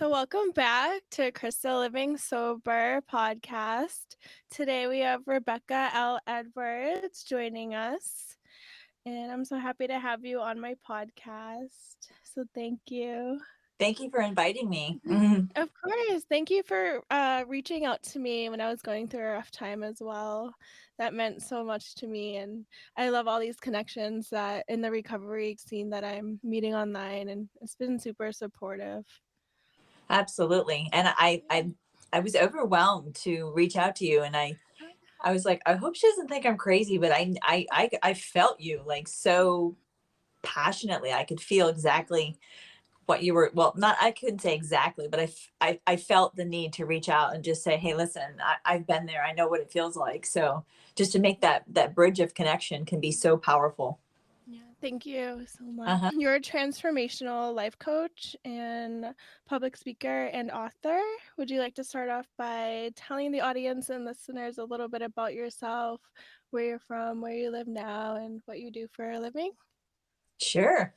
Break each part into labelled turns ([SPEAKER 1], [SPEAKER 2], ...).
[SPEAKER 1] So, welcome back to Crystal Living Sober podcast. Today we have Rebecca L. Edwards joining us, and I'm so happy to have you on my podcast. So, thank you.
[SPEAKER 2] Thank you for inviting me. Mm-hmm.
[SPEAKER 1] Of course. Thank you for reaching out to me when I was going through a rough time as well. That meant so much to me. And I love all these connections that in the recovery scene that I'm meeting online, and it's been super supportive.
[SPEAKER 2] Absolutely. And I was overwhelmed to reach out to you, and I was like, I hope she doesn't think I'm crazy, but I felt you like so passionately. I could feel exactly what you were. Well, not I couldn't say exactly, but I felt the need to reach out and just say, hey, listen, I've been there. I know what it feels like. So just to make that bridge of connection can be so powerful.
[SPEAKER 1] Yeah, thank you so much.
[SPEAKER 2] Uh-huh.
[SPEAKER 1] You're a transformational life coach and public speaker and author. Would you like to start off by telling the audience and listeners a little bit about yourself, where you're from, where you live now, and what you do for a living?
[SPEAKER 2] Sure.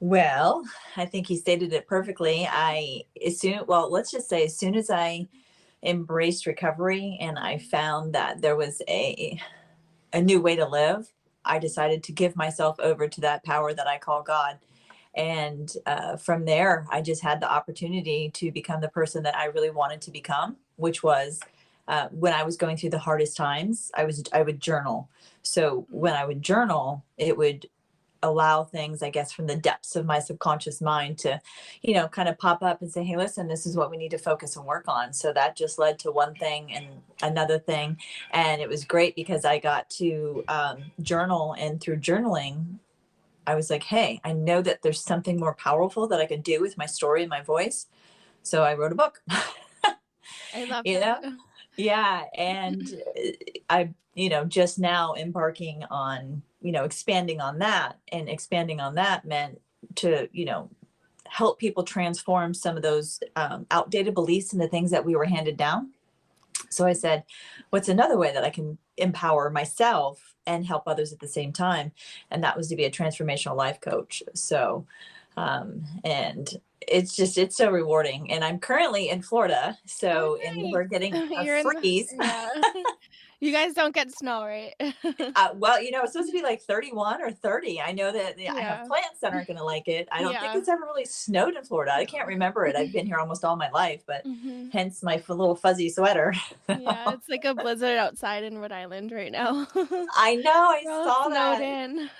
[SPEAKER 2] Well, I think he stated it perfectly. Let's just say as soon as I embraced recovery and I found that there was a new way to live, I decided to give myself over to that power that I call God. And from there, I just had the opportunity to become the person that I really wanted to become, which was when I was going through the hardest times, I would journal. So when I would journal, it would allow things, I guess, from the depths of my subconscious mind to, kind of pop up and say, hey, listen, this is what we need to focus and work on. So that just led to one thing and another thing. And it was great because I got to journal. And through journaling, I was like, hey, I know that there's something more powerful that I could do with my story and my voice. So I wrote a book.
[SPEAKER 1] I love
[SPEAKER 2] you know?
[SPEAKER 1] that.
[SPEAKER 2] Yeah. And I, just now embarking on, expanding on that, and expanding on that meant to, help people transform some of those outdated beliefs into things that we were handed down. So I said, what's another way that I can empower myself and help others at the same time? And that was to be a transformational life coach. So, and it's so rewarding. And I'm currently in Florida. So,
[SPEAKER 1] Oh,
[SPEAKER 2] and
[SPEAKER 1] nice.
[SPEAKER 2] we're getting a
[SPEAKER 1] You're in the,
[SPEAKER 2] freeze.
[SPEAKER 1] yeah. You guys don't get snow, right?
[SPEAKER 2] Well, it's supposed to be like 31 or 30. I know that I have
[SPEAKER 1] Yeah.
[SPEAKER 2] plants that aren't going to like it. I don't think
[SPEAKER 1] Yeah.
[SPEAKER 2] it's ever really snowed in Florida. I can't
[SPEAKER 1] No.
[SPEAKER 2] remember it. I've been here almost all my life, but
[SPEAKER 1] Hmm.
[SPEAKER 2] hence my little fuzzy sweater.
[SPEAKER 1] Yeah, it's like a blizzard outside in Rhode Island right now.
[SPEAKER 2] I know, I
[SPEAKER 1] We're all
[SPEAKER 2] saw
[SPEAKER 1] snowed
[SPEAKER 2] that.
[SPEAKER 1] in.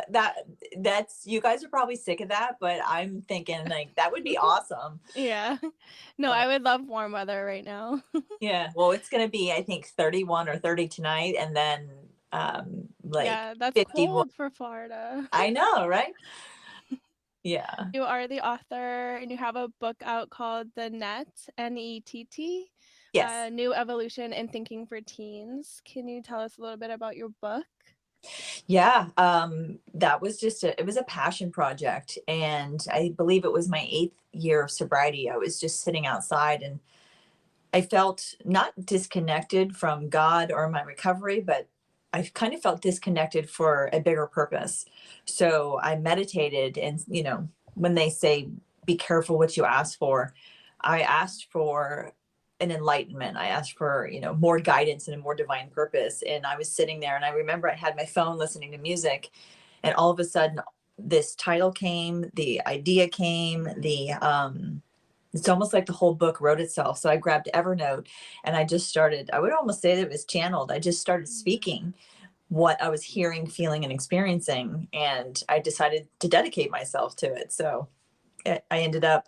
[SPEAKER 2] That that's you guys are probably sick of that, but I'm thinking like that would be awesome.
[SPEAKER 1] Yeah. No,
[SPEAKER 2] Uh,
[SPEAKER 1] I would love warm weather right now.
[SPEAKER 2] yeah, well, it's going to be I think 31 or 30 tonight, and then like
[SPEAKER 1] Yeah, that's
[SPEAKER 2] 51.
[SPEAKER 1] cold for Florida.
[SPEAKER 2] I know, right? Yeah.
[SPEAKER 1] You are the author and you have a book out called the N.E.T.T, N-E.T.T,
[SPEAKER 2] Yes.
[SPEAKER 1] New Evolution in Thinking for Teens. Can you tell us a little bit about your book?
[SPEAKER 2] Yeah, that was it was a passion project. And I believe it was my 8th year of sobriety. I was just sitting outside and I felt not disconnected from God or my recovery, but I kind of felt disconnected for a bigger purpose. So I meditated and, when they say, be careful what you ask for, I asked for an enlightenment. I asked for, more guidance and a more divine purpose. And I was sitting there and I remember I had my phone listening to music, and all of a sudden this title came, the idea came, it's almost like the whole book wrote itself. So I grabbed Evernote and I would almost say that it was channeled. I just started speaking what I was hearing, feeling, and experiencing. And I decided to dedicate myself to it. So I ended up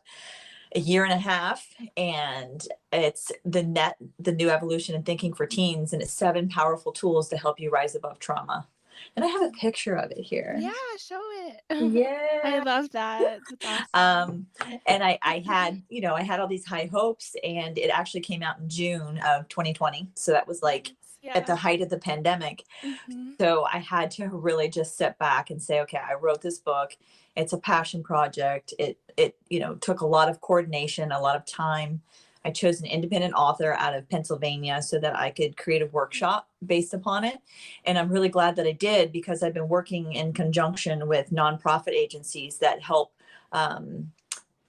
[SPEAKER 2] a year and a half, and it's the N.E.T.T, the New Evolution in Thinking for Teens, and it's 7 powerful tools to help you rise above trauma. And I have a picture of it here.
[SPEAKER 1] Yeah, show it. I
[SPEAKER 2] Yeah.
[SPEAKER 1] love that. That's awesome.
[SPEAKER 2] Um, and I had, I had all these high hopes, and it actually came out in June of 2020. So that was like at the
[SPEAKER 1] Yeah.
[SPEAKER 2] height of the pandemic.
[SPEAKER 1] Hmm.
[SPEAKER 2] So I had to really just sit back and say, okay, I wrote this book. It's a passion project. It took a lot of coordination, a lot of time. I chose an independent author out of Pennsylvania so that I could create a workshop based upon it. And I'm really glad that I did, because I've been working in conjunction with nonprofit agencies that help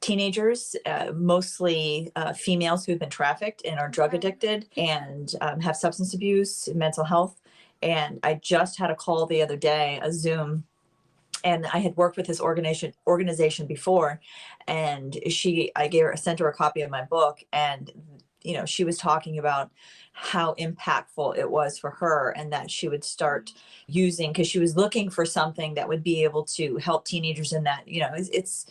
[SPEAKER 2] teenagers, mostly females who've been trafficked and are drug
[SPEAKER 1] Okay.
[SPEAKER 2] addicted and have substance abuse, mental health. And I just had a call the other day, a Zoom, and I had worked with this organization before, and sent her a copy of my book, and she was talking about how impactful it was for her, and that she would start using, because she was looking for something that would be able to help teenagers in that, it's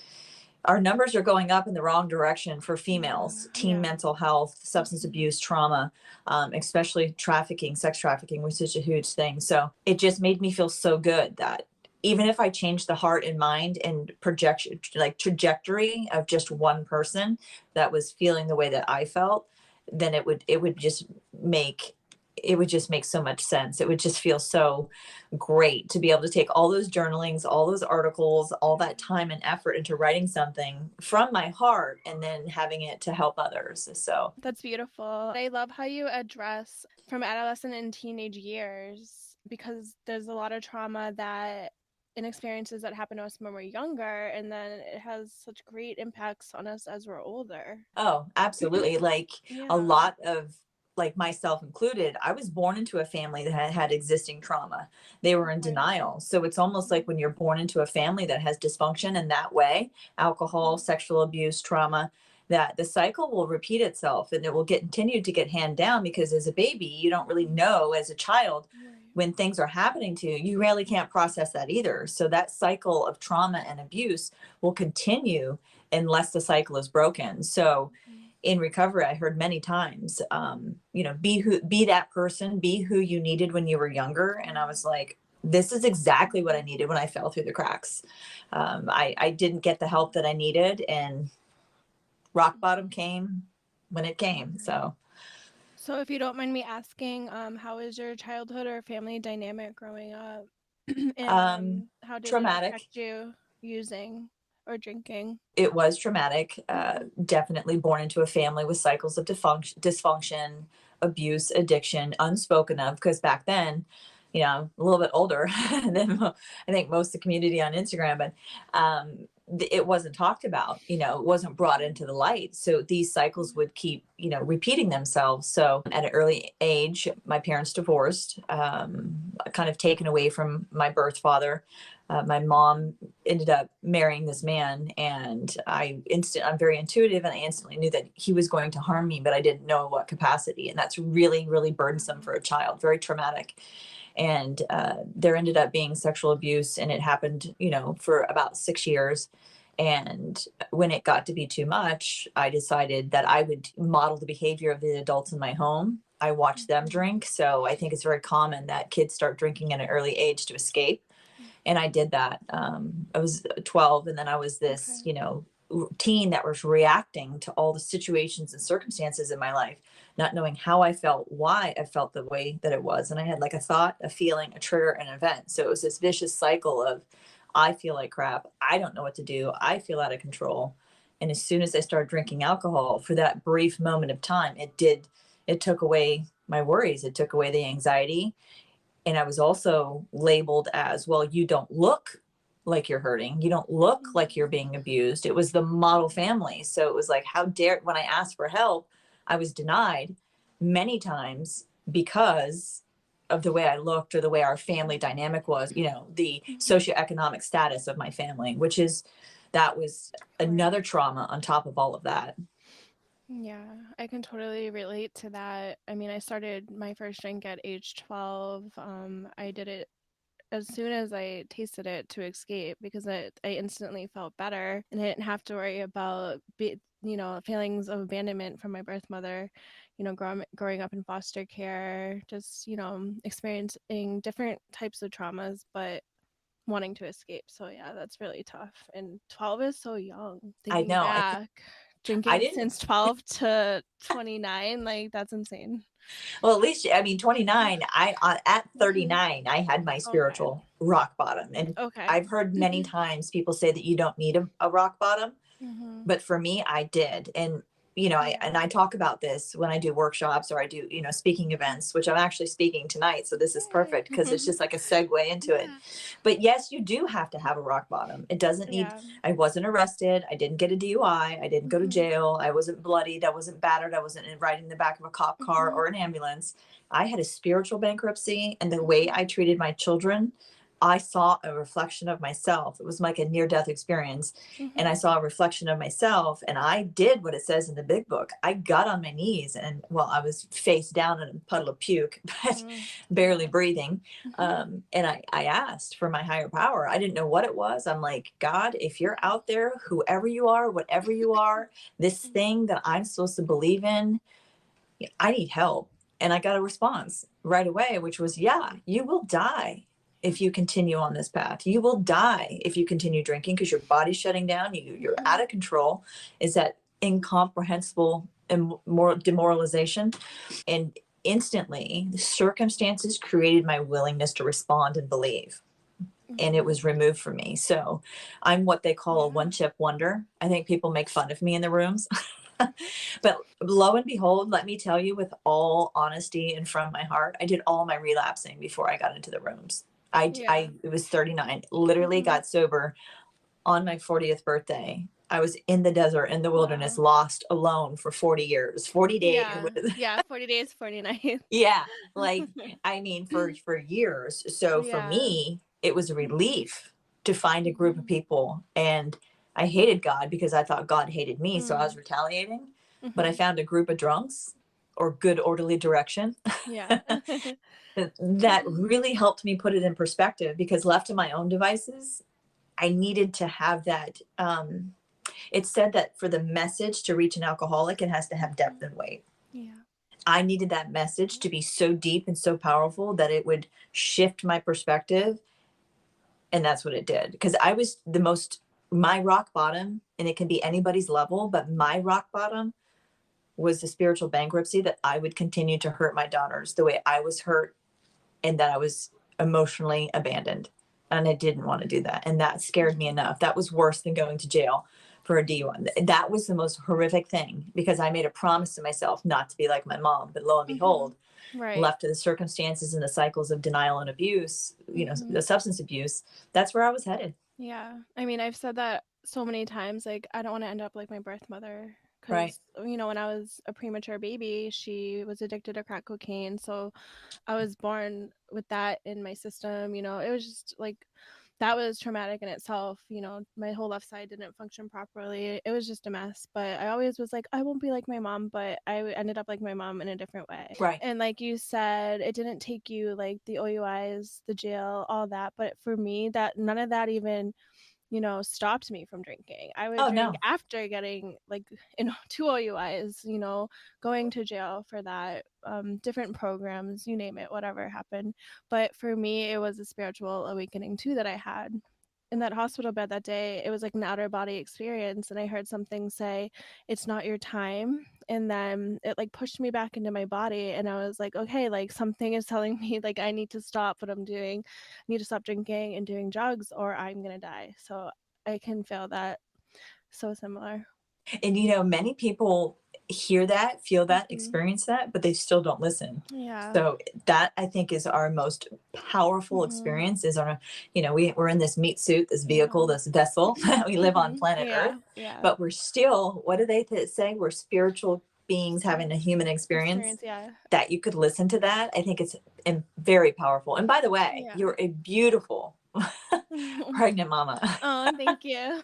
[SPEAKER 2] our numbers are going up in the wrong direction for females, teen
[SPEAKER 1] Yeah.
[SPEAKER 2] mental health, substance
[SPEAKER 1] Mhm.
[SPEAKER 2] abuse, trauma, especially trafficking, sex trafficking was such a huge thing. So it just made me feel so good that even if I changed the heart and mind and projection, like trajectory of just one person that was feeling the way that I felt, then make it would just make so much sense. It would just feel so great to be able to take all those journalings, all those articles, all that time and effort into writing something from my heart and then having it to help others. So,
[SPEAKER 1] That's beautiful. I love how you address from adolescent and teenage years, because there's a lot of trauma that and experiences that happen to us when we're younger, and then it has such great impacts on us as we're older.
[SPEAKER 2] oh, absolutely. Like a
[SPEAKER 1] Yeah.
[SPEAKER 2] lot of, like myself included, I was born into a family that had existing trauma. They were in
[SPEAKER 1] Okay.
[SPEAKER 2] denial. So it's almost like when you're born into a family that has dysfunction in that way, alcohol,
[SPEAKER 1] Mhm.
[SPEAKER 2] sexual abuse, trauma, that the cycle will repeat itself and it will continue to get hand down, because as a baby, you don't really know, as a child,
[SPEAKER 1] Right.
[SPEAKER 2] when things are happening to you, you really can't process that either. So that cycle of trauma and abuse will continue unless the cycle is broken. So
[SPEAKER 1] Mhm.
[SPEAKER 2] in recovery, I heard many times, be that person, be who you needed when you were younger. And I
[SPEAKER 1] Right.
[SPEAKER 2] was like, this is exactly what I needed when I fell through the cracks. I didn't get the help that I needed, and rock bottom came when it came.
[SPEAKER 1] Right.
[SPEAKER 2] So,
[SPEAKER 1] So if you don't mind me asking, how was your childhood or family dynamic growing up? And how did it
[SPEAKER 2] traumatic.
[SPEAKER 1] affect you using or drinking?
[SPEAKER 2] It was traumatic.
[SPEAKER 1] Mhm.
[SPEAKER 2] Definitely born into a family with cycles of dysfunction, abuse, addiction, unspoken of. Because back then, I'm a little bit older than I think most of the community on Instagram, but it wasn't talked about. It wasn't brought into the light. So these cycles would keep, repeating themselves. So at an early age, my parents divorced, kind of taken away from my birth father. My mom ended up marrying this man, and I'm very intuitive, and I instantly knew that he was going to harm me, but I didn't know what capacity. And that's really, really burdensome for a child, very traumatic. And there ended up being sexual abuse, and it happened, for about 6 years. And when it got to be too much, I decided that I would model the behavior of the adults in my home. I watched them
[SPEAKER 1] Mhm.
[SPEAKER 2] drink. So I think it's very common that kids start drinking at an early age to escape, and I did that. I was 12, and then I was this,
[SPEAKER 1] Okay.
[SPEAKER 2] teen that was reacting to all the situations and circumstances in my life, not knowing how I felt, why I felt the way that it was. And I had like a thought, a feeling, a trigger, an event. So it was this vicious cycle of, I feel like crap. I don't know what to do. I feel out of control. And as soon as I started drinking alcohol for that brief moment of time, it took away my worries. It took away the anxiety, and I was also labeled as, well, you don't look like you're hurting. You don't look like you're being abused. It was the model family. So it was like, how dare, when I asked for help, I was denied many times because of the way I looked or the way our family dynamic was, the
[SPEAKER 1] Mhm.
[SPEAKER 2] socioeconomic status of my family, that was
[SPEAKER 1] Right.
[SPEAKER 2] another trauma on top of all of that.
[SPEAKER 1] Yeah, I can totally relate to that. I mean, I started my first drink at age 12. I did it as soon as I tasted it to escape, because I instantly felt better, and I didn't have to worry about feelings of abandonment from my birth mother, growing up in foster care, just, experiencing different types of traumas, but wanting to escape. So yeah, that's really tough. And 12 is so young.
[SPEAKER 2] I
[SPEAKER 1] Thinking
[SPEAKER 2] know.
[SPEAKER 1] back,
[SPEAKER 2] I
[SPEAKER 1] drinking
[SPEAKER 2] didn't.
[SPEAKER 1] since 12 to 29, like that's insane.
[SPEAKER 2] Well, at least, I mean, 29, at
[SPEAKER 1] Mhm.
[SPEAKER 2] 39, I had my
[SPEAKER 1] Okay.
[SPEAKER 2] spiritual rock bottom. And
[SPEAKER 1] Okay.
[SPEAKER 2] I've heard many times people say that you don't need a rock bottom,
[SPEAKER 1] Mhm.
[SPEAKER 2] but for me, I did. And
[SPEAKER 1] Yeah.
[SPEAKER 2] I talk about this when I do workshops or I do, speaking events, which I'm actually speaking tonight. So this is
[SPEAKER 1] Yay.
[SPEAKER 2] perfect because it's just like a segue into it.
[SPEAKER 1] Yeah.
[SPEAKER 2] But yes, you do have to have a rock bottom. It doesn't need,
[SPEAKER 1] Yeah.
[SPEAKER 2] I wasn't arrested. I didn't get a DUI. I didn't go to
[SPEAKER 1] Mhm.
[SPEAKER 2] jail. I wasn't bloodied. I wasn't battered. I wasn't riding in the back of a cop car
[SPEAKER 1] Mhm.
[SPEAKER 2] or an ambulance. I had a spiritual bankruptcy, and the way
[SPEAKER 1] Mhm.
[SPEAKER 2] I treated my children, I saw a reflection of myself. It was like a near death experience. And I
[SPEAKER 1] Mhm.
[SPEAKER 2] saw a reflection of myself. And I did what it says in the big book. I got on my knees and, well, I was face down in a puddle of puke, but
[SPEAKER 1] Mm.
[SPEAKER 2] barely
[SPEAKER 1] Yeah.
[SPEAKER 2] breathing.
[SPEAKER 1] Mhm.
[SPEAKER 2] And I asked for my higher power. I didn't know what it was. I'm like, God, if you're
[SPEAKER 1] Mhm.
[SPEAKER 2] out there, whoever you are, whatever you are, this
[SPEAKER 1] Mhm.
[SPEAKER 2] thing that I'm supposed to believe in, I need help. And I got a response right away, which was, yeah, you will die if you continue on this path. You will die if you continue drinking because your body's shutting down. You're out
[SPEAKER 1] Mhm.
[SPEAKER 2] of control. Is that incomprehensible and more demoralization? And instantly, the circumstances created my willingness to respond and believe. And it
[SPEAKER 1] Mhm.
[SPEAKER 2] was removed from me. So I'm what they call a
[SPEAKER 1] Yeah.
[SPEAKER 2] one chip wonder. I think people make fun of me in the rooms.
[SPEAKER 1] Mhm.
[SPEAKER 2] But lo and behold, let me tell you with all honesty and from my heart, I did all my relapsing before I got into the rooms.
[SPEAKER 1] Yeah.
[SPEAKER 2] It was 39, literally
[SPEAKER 1] Mhm.
[SPEAKER 2] got sober on my 40th birthday. I was in the desert, in the wilderness,
[SPEAKER 1] Wow.
[SPEAKER 2] lost alone for 40 years, 40 days.
[SPEAKER 1] Yeah. Yeah. 40 days, 40 nights.
[SPEAKER 2] Yeah. Like, I mean, for years. So for
[SPEAKER 1] Yeah.
[SPEAKER 2] me, it was a
[SPEAKER 1] Mhm.
[SPEAKER 2] relief to find a group of
[SPEAKER 1] Mhm.
[SPEAKER 2] people. And I hated God because I thought God hated me. So I was
[SPEAKER 1] Mm.
[SPEAKER 2] retaliating. But I
[SPEAKER 1] Mhm.
[SPEAKER 2] found a group of drunks or good orderly direction
[SPEAKER 1] Yeah.
[SPEAKER 2] that
[SPEAKER 1] Mhm.
[SPEAKER 2] really helped me put it in perspective because left to my own devices, I needed to have that. It's said that for the message to reach an alcoholic, it has to have depth
[SPEAKER 1] Mhm.
[SPEAKER 2] and weight.
[SPEAKER 1] Yeah.
[SPEAKER 2] I needed that message to be so deep and so powerful that it would shift my perspective. And that's what it did. Because I was my rock bottom, and it can be anybody's level, but my
[SPEAKER 1] Yeah.
[SPEAKER 2] rock bottom was the spiritual bankruptcy that I would continue to hurt my daughters the way I was hurt and that I was emotionally abandoned. And I didn't want to do that. And that scared me
[SPEAKER 1] Mhm.
[SPEAKER 2] enough. That was worse than going to jail for a DUI. That was the most horrific thing because I made a promise to myself not to be like my mom. But lo and
[SPEAKER 1] Mhm.
[SPEAKER 2] behold,
[SPEAKER 1] Right.
[SPEAKER 2] left to the circumstances and the cycles of denial and abuse,
[SPEAKER 1] Mhm.
[SPEAKER 2] the substance abuse, that's where I was headed.
[SPEAKER 1] Yeah. I mean, I've said that so many times. Like, I don't want to end up like my birth mother.
[SPEAKER 2] Right.
[SPEAKER 1] Because, when I was a premature baby, she was addicted to crack cocaine. So I was born with that in my system. It was just like that was traumatic in itself. My whole left side didn't function properly. It was just a mess. But I always was like, I won't be like my mom, but I ended up like my mom in a different way.
[SPEAKER 2] Right.
[SPEAKER 1] And like you said, it didn't take you like the OUIs, the jail, all that. But for me, that none of that even stopped me from drinking. I would
[SPEAKER 2] Oh,
[SPEAKER 1] drink
[SPEAKER 2] no.
[SPEAKER 1] after getting like, two OUIs, going to jail for that, different programs, you name it, whatever happened. But for me, it was a spiritual awakening too that I had. In that hospital bed that day, it was like an outer body experience. And I heard something say, it's not your time. And then it like pushed me back into my body. And I was like, okay, like something is telling me like I need to stop what I'm doing. I need to stop drinking and doing drugs or I'm going to die. So I can feel that so similar.
[SPEAKER 2] And many people hear that, feel that,
[SPEAKER 1] Mhm.
[SPEAKER 2] experience that, but they still don't listen.
[SPEAKER 1] Yeah.
[SPEAKER 2] So that I think is our most powerful
[SPEAKER 1] Mhm.
[SPEAKER 2] experience is we're in this meat suit, this vehicle,
[SPEAKER 1] Yeah.
[SPEAKER 2] this vessel. We live on
[SPEAKER 1] Mhm.
[SPEAKER 2] planet Earth,
[SPEAKER 1] Yeah. Yeah.
[SPEAKER 2] but we're still, what do they say? We're spiritual beings having a
[SPEAKER 1] Spirit
[SPEAKER 2] human experience.
[SPEAKER 1] experience. Yeah.
[SPEAKER 2] That you could listen to that. I think it's very powerful. And by the way,
[SPEAKER 1] Yeah.
[SPEAKER 2] you're a beautiful pregnant mama.
[SPEAKER 1] Oh, thank you.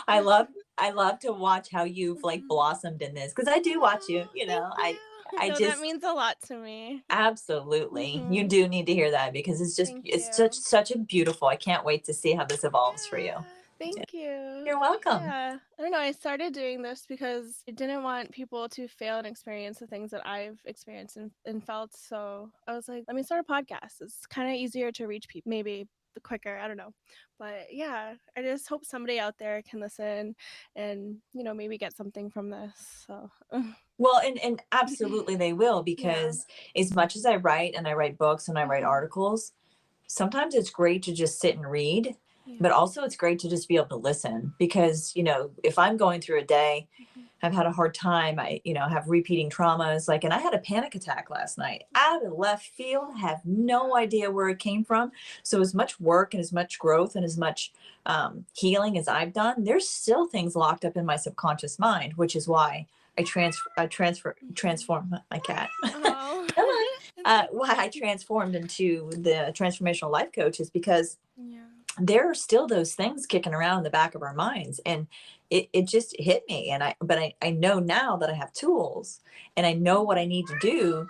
[SPEAKER 2] I love I love to watch how you've like
[SPEAKER 1] Mhm.
[SPEAKER 2] blossomed in this because I do watch you,
[SPEAKER 1] Oh, thank you.
[SPEAKER 2] I
[SPEAKER 1] No, that
[SPEAKER 2] just
[SPEAKER 1] means a lot to me.
[SPEAKER 2] absolutely. You
[SPEAKER 1] Mhm.
[SPEAKER 2] do need to hear that because
[SPEAKER 1] Thank
[SPEAKER 2] it's such
[SPEAKER 1] you.
[SPEAKER 2] such a beautiful. I can't wait to see how this evolves for you.
[SPEAKER 1] Yeah, thank you.
[SPEAKER 2] You're welcome.
[SPEAKER 1] Yeah, I don't know. I started doing this because I didn't want people to fail and experience the things that I've experienced and felt. So I was like, let me start a podcast. It's kind of easier to reach people, maybe the quicker. I don't know. But yeah, I just hope somebody out there can listen and, maybe get something from this. So,
[SPEAKER 2] Well, and absolutely they will
[SPEAKER 1] yeah.
[SPEAKER 2] because as much as I write and I write books and I write
[SPEAKER 1] Mhm.
[SPEAKER 2] articles, sometimes it's great to just sit and read.
[SPEAKER 1] Yeah.
[SPEAKER 2] but also it's great to just be able to listen because, if I'm going through a day,
[SPEAKER 1] Mhm.
[SPEAKER 2] I've had a hard time, I, have repeating traumas, like, and I had a panic attack last night out of left field, have no
[SPEAKER 1] Yeah.
[SPEAKER 2] idea where it came from. So as much work and as much growth and as much healing as I've done, there's still things locked up in my subconscious mind, which is why
[SPEAKER 1] Mhm.
[SPEAKER 2] transform my cat.
[SPEAKER 1] Oh,
[SPEAKER 2] Come on.
[SPEAKER 1] it's
[SPEAKER 2] Why I
[SPEAKER 1] okay.
[SPEAKER 2] transformed into the transformational life coach is because
[SPEAKER 1] Yeah.
[SPEAKER 2] there are still those things kicking around in the back of our minds. And it just hit me. But I know now that I have tools and I know what I need to do.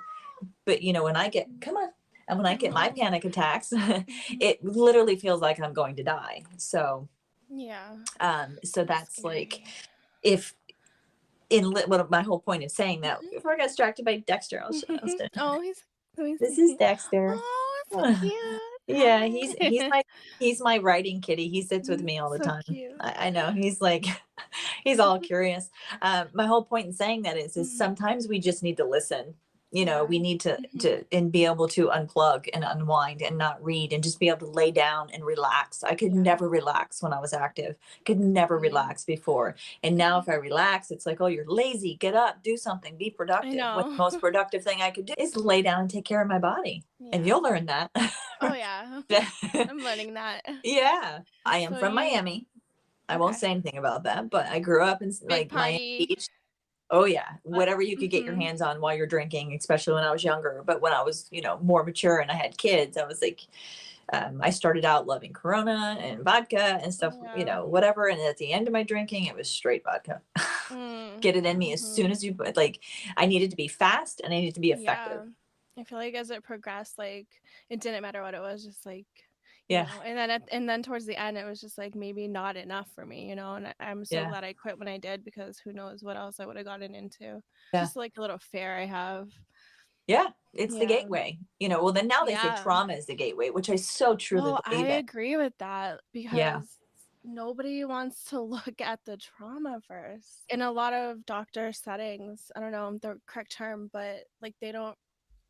[SPEAKER 2] But when I get, come on, and when I get my
[SPEAKER 1] Mhm.
[SPEAKER 2] panic attacks,
[SPEAKER 1] Mhm.
[SPEAKER 2] it literally feels like I'm going to die.
[SPEAKER 1] Yeah.
[SPEAKER 2] So
[SPEAKER 1] That's
[SPEAKER 2] that's like,
[SPEAKER 1] scary.
[SPEAKER 2] if what my whole point is saying that
[SPEAKER 1] Mhm.
[SPEAKER 2] if I got distracted by Dexter, I'll stay.
[SPEAKER 1] Oh, let me
[SPEAKER 2] This is
[SPEAKER 1] see.
[SPEAKER 2] Dexter.
[SPEAKER 1] Oh, it's so cute.
[SPEAKER 2] Yeah, he's
[SPEAKER 1] Hi.
[SPEAKER 2] my writing kitty. He sits with
[SPEAKER 1] Mm,
[SPEAKER 2] me all the
[SPEAKER 1] so
[SPEAKER 2] time.
[SPEAKER 1] cute.
[SPEAKER 2] I know he's like he's all curious. My whole point in saying that is
[SPEAKER 1] Mhm.
[SPEAKER 2] sometimes we just need to listen.
[SPEAKER 1] Yeah.
[SPEAKER 2] We need to
[SPEAKER 1] Mhm.
[SPEAKER 2] and be able to unplug and unwind and not read and just be able to lay down and relax. I could
[SPEAKER 1] Yeah.
[SPEAKER 2] never relax when I was active. Could never
[SPEAKER 1] Same.
[SPEAKER 2] relax before. And now
[SPEAKER 1] Mhm.
[SPEAKER 2] if I relax, it's like, oh, you're lazy. Get up, do something, be
[SPEAKER 1] I
[SPEAKER 2] productive. When
[SPEAKER 1] know.
[SPEAKER 2] the most productive thing I could do is lay down and take care of my body. And
[SPEAKER 1] Yeah.
[SPEAKER 2] you'll learn that.
[SPEAKER 1] Oh, yeah. I'm learning that.
[SPEAKER 2] Yeah, I am
[SPEAKER 1] So
[SPEAKER 2] from
[SPEAKER 1] you
[SPEAKER 2] Miami. I won't
[SPEAKER 1] okay.
[SPEAKER 2] say anything about that, but I grew up in
[SPEAKER 1] Big
[SPEAKER 2] like Miami
[SPEAKER 1] party.
[SPEAKER 2] Beach. Oh yeah, whatever you could get your
[SPEAKER 1] Mhm.
[SPEAKER 2] hands on while you're drinking, especially when I was younger. But when I was, more mature and I had kids, I was like, I started out loving Corona and vodka and stuff,
[SPEAKER 1] Yeah.
[SPEAKER 2] whatever. And at the end of my drinking, it was straight vodka.
[SPEAKER 1] Mm.
[SPEAKER 2] Get it in me as soon
[SPEAKER 1] Mhm.
[SPEAKER 2] as you like. I needed to be fast and I needed to be effective.
[SPEAKER 1] Yeah. I feel like as it progressed, like it didn't matter what it was, just like
[SPEAKER 2] Yeah,
[SPEAKER 1] and then towards the end, it was just like maybe not enough for me, and I'm so
[SPEAKER 2] yeah,
[SPEAKER 1] glad I quit when I did because who knows what else I would have gotten into.
[SPEAKER 2] yeah.
[SPEAKER 1] Just like a little fear I have.
[SPEAKER 2] Yeah, it's the
[SPEAKER 1] Yeah.
[SPEAKER 2] gateway. Well, then now they say
[SPEAKER 1] Yeah.
[SPEAKER 2] trauma is the gateway, which I so truly
[SPEAKER 1] Oh, I
[SPEAKER 2] believe in.
[SPEAKER 1] agree with that
[SPEAKER 2] Yeah.
[SPEAKER 1] because nobody wants to look at the trauma first. In a lot of doctor settings, I don't know the correct term, but like they don't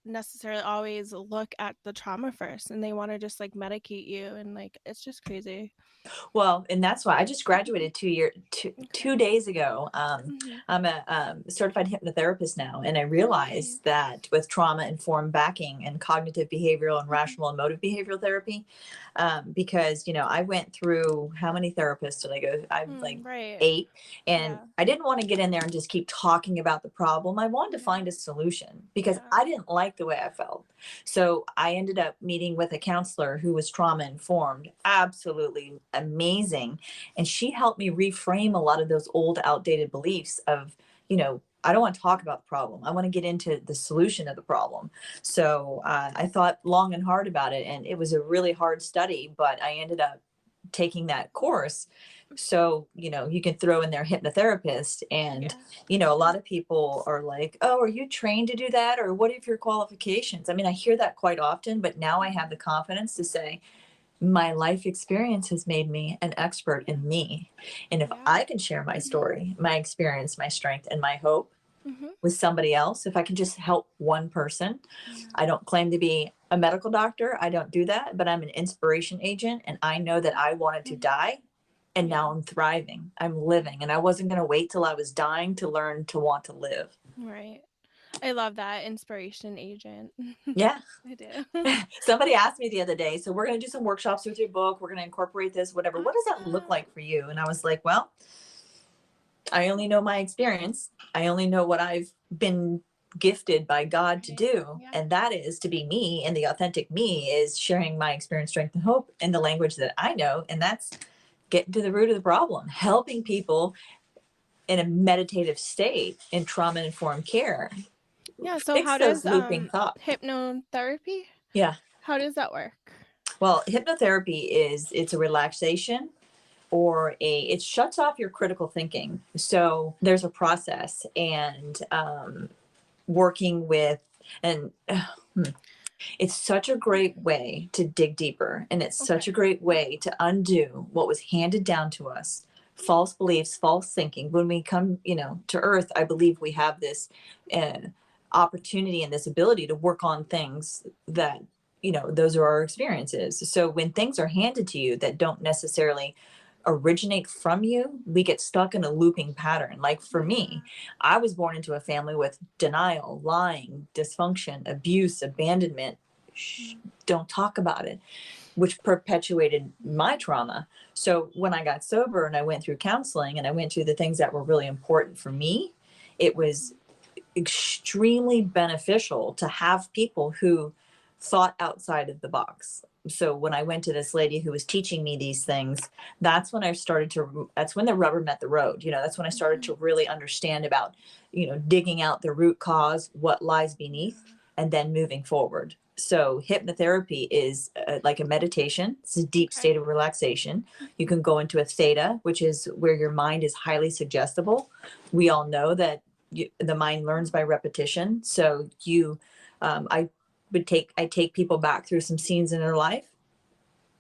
[SPEAKER 1] necessarily always look at the trauma first and they want to just like medicate you and like it's just crazy.
[SPEAKER 2] Well, and that's why I just
[SPEAKER 1] Mhm.
[SPEAKER 2] graduated 2 year two
[SPEAKER 1] Okay.
[SPEAKER 2] 2 days ago.
[SPEAKER 1] Mhm.
[SPEAKER 2] I'm a certified hypnotherapist now, and I
[SPEAKER 1] Nice.
[SPEAKER 2] realized that with trauma informed backing and cognitive behavioral and
[SPEAKER 1] Mhm.
[SPEAKER 2] rational emotive behavioral therapy, because I went through, how many therapists did I go? I'm like
[SPEAKER 1] Right.
[SPEAKER 2] 8, and
[SPEAKER 1] Yeah.
[SPEAKER 2] I didn't want to get in there and just keep talking about the problem. I wanted to
[SPEAKER 1] Yeah.
[SPEAKER 2] find a solution because
[SPEAKER 1] Yeah.
[SPEAKER 2] I didn't like the way I felt. So I ended up meeting with a counselor who was trauma informed, absolutely amazing. And she helped me reframe a lot of those old, outdated beliefs of, I don't want to talk about the problem. I want to get into the solution of the problem. So I thought long and hard about it. And it was a really hard study, but I ended up taking that course. So, you can throw in their hypnotherapist. And,
[SPEAKER 1] Yeah.
[SPEAKER 2] a lot of people are like, oh, are you trained to do that? Or what if your qualifications? I mean, I hear that quite often, but now I have
[SPEAKER 1] Mhm.
[SPEAKER 2] the confidence to say, my life experience has made me an expert
[SPEAKER 1] Yeah.
[SPEAKER 2] in me. And if
[SPEAKER 1] Yeah.
[SPEAKER 2] I can share my
[SPEAKER 1] Mhm.
[SPEAKER 2] story, my experience, my strength, and my hope
[SPEAKER 1] Mhm.
[SPEAKER 2] with somebody else, if I can just help one person,
[SPEAKER 1] Yeah.
[SPEAKER 2] I don't claim to be a medical doctor. I don't do that, but I'm an inspiration agent. And I know that I wanted to
[SPEAKER 1] Mhm.
[SPEAKER 2] die. And
[SPEAKER 1] Yeah.
[SPEAKER 2] now I'm thriving. I'm living. And I wasn't going to wait till I was dying to learn to want to live.
[SPEAKER 1] Right. I love that inspiration agent.
[SPEAKER 2] Yeah.
[SPEAKER 1] I do.
[SPEAKER 2] Somebody asked me the other day, so we're going to do some workshops with your book. We're going to incorporate this, whatever. What does that look
[SPEAKER 1] Awesome.
[SPEAKER 2] like for you? And I was like, well, I only know my experience. I only know what I've been gifted by God to
[SPEAKER 1] Right.
[SPEAKER 2] do.
[SPEAKER 1] Yeah.
[SPEAKER 2] And that is to be me. And the authentic me is sharing my experience, strength, and hope in the language that I know. And that's getting to the root of the problem, helping people in a meditative state in trauma informed care.
[SPEAKER 1] Yeah. So
[SPEAKER 2] Fix
[SPEAKER 1] how
[SPEAKER 2] those
[SPEAKER 1] does
[SPEAKER 2] looping thoughts.
[SPEAKER 1] hypnotherapy?
[SPEAKER 2] Yeah.
[SPEAKER 1] How does that work?
[SPEAKER 2] Well, hypnotherapy it's a relaxation or it shuts off your critical thinking. So there's a process and working with, and it's such a great way to dig deeper. And it's such
[SPEAKER 1] Okay.
[SPEAKER 2] a great way to undo what was handed down to us, false beliefs, false thinking. When we come, to earth, I believe we have this uh, opportunity and this ability to work on things that those are our experiences. So when things are handed to you that don't necessarily originate from you, we get stuck in a looping pattern. Like for me, I was born into a family with denial, lying, dysfunction, abuse, abandonment. Shh, don't talk about it, which perpetuated my trauma. So when I got sober and I went through counseling and I went through the things that were really important for me, it was extremely beneficial to have people who thought outside of the box. So when I went to this lady who was teaching me these things, that's when that's when the rubber met the road. That's when I started to really understand about, digging out the root cause, what lies beneath, and then moving forward. So hypnotherapy is like a meditation. It's a deep state of relaxation. You can go into a theta, which is where your mind is highly suggestible. We all know that the mind learns by repetition. So I take people back through some scenes in their life.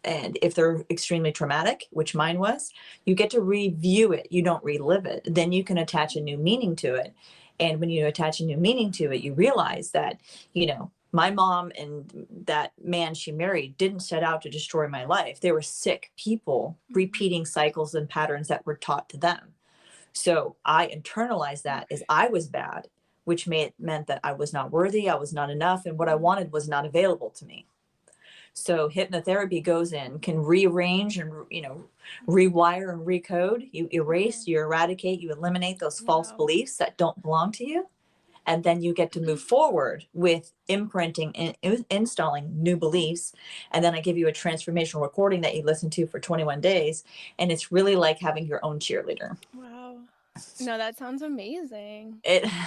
[SPEAKER 2] And if they're extremely traumatic, which mine was, you get to review it. You don't relive it. Then you can attach a new meaning to it. And when you attach a new meaning to it, you realize that, my mom and that man she married didn't set out to destroy my life. They were sick people repeating cycles and patterns that were taught to them. So I internalized that as I was bad, which meant that I was not worthy, I was not enough, and what I wanted was not available to me. So hypnotherapy goes in, can rearrange and, rewire and recode. You erase, you eradicate, you eliminate those false beliefs that don't belong to you. And then you get to move forward with imprinting and installing new beliefs. And then I give you a transformational recording that you listen to for 21 days. And it's really like having your own cheerleader.
[SPEAKER 1] Wow. No, that sounds amazing.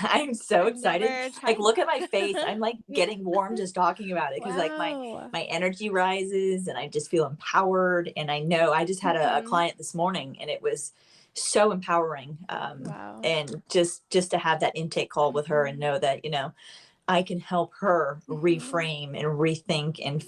[SPEAKER 2] I'm so
[SPEAKER 1] I've
[SPEAKER 2] excited.
[SPEAKER 1] never
[SPEAKER 2] Like,
[SPEAKER 1] tried
[SPEAKER 2] look at
[SPEAKER 1] that.
[SPEAKER 2] my face. I'm like getting warm just talking about it, because like
[SPEAKER 1] Wow.
[SPEAKER 2] my energy rises and I just feel empowered. And I know I just had a client this morning and it was so empowering.
[SPEAKER 1] Wow.
[SPEAKER 2] And just to have that intake call with her and know that, I can help her reframe and rethink and,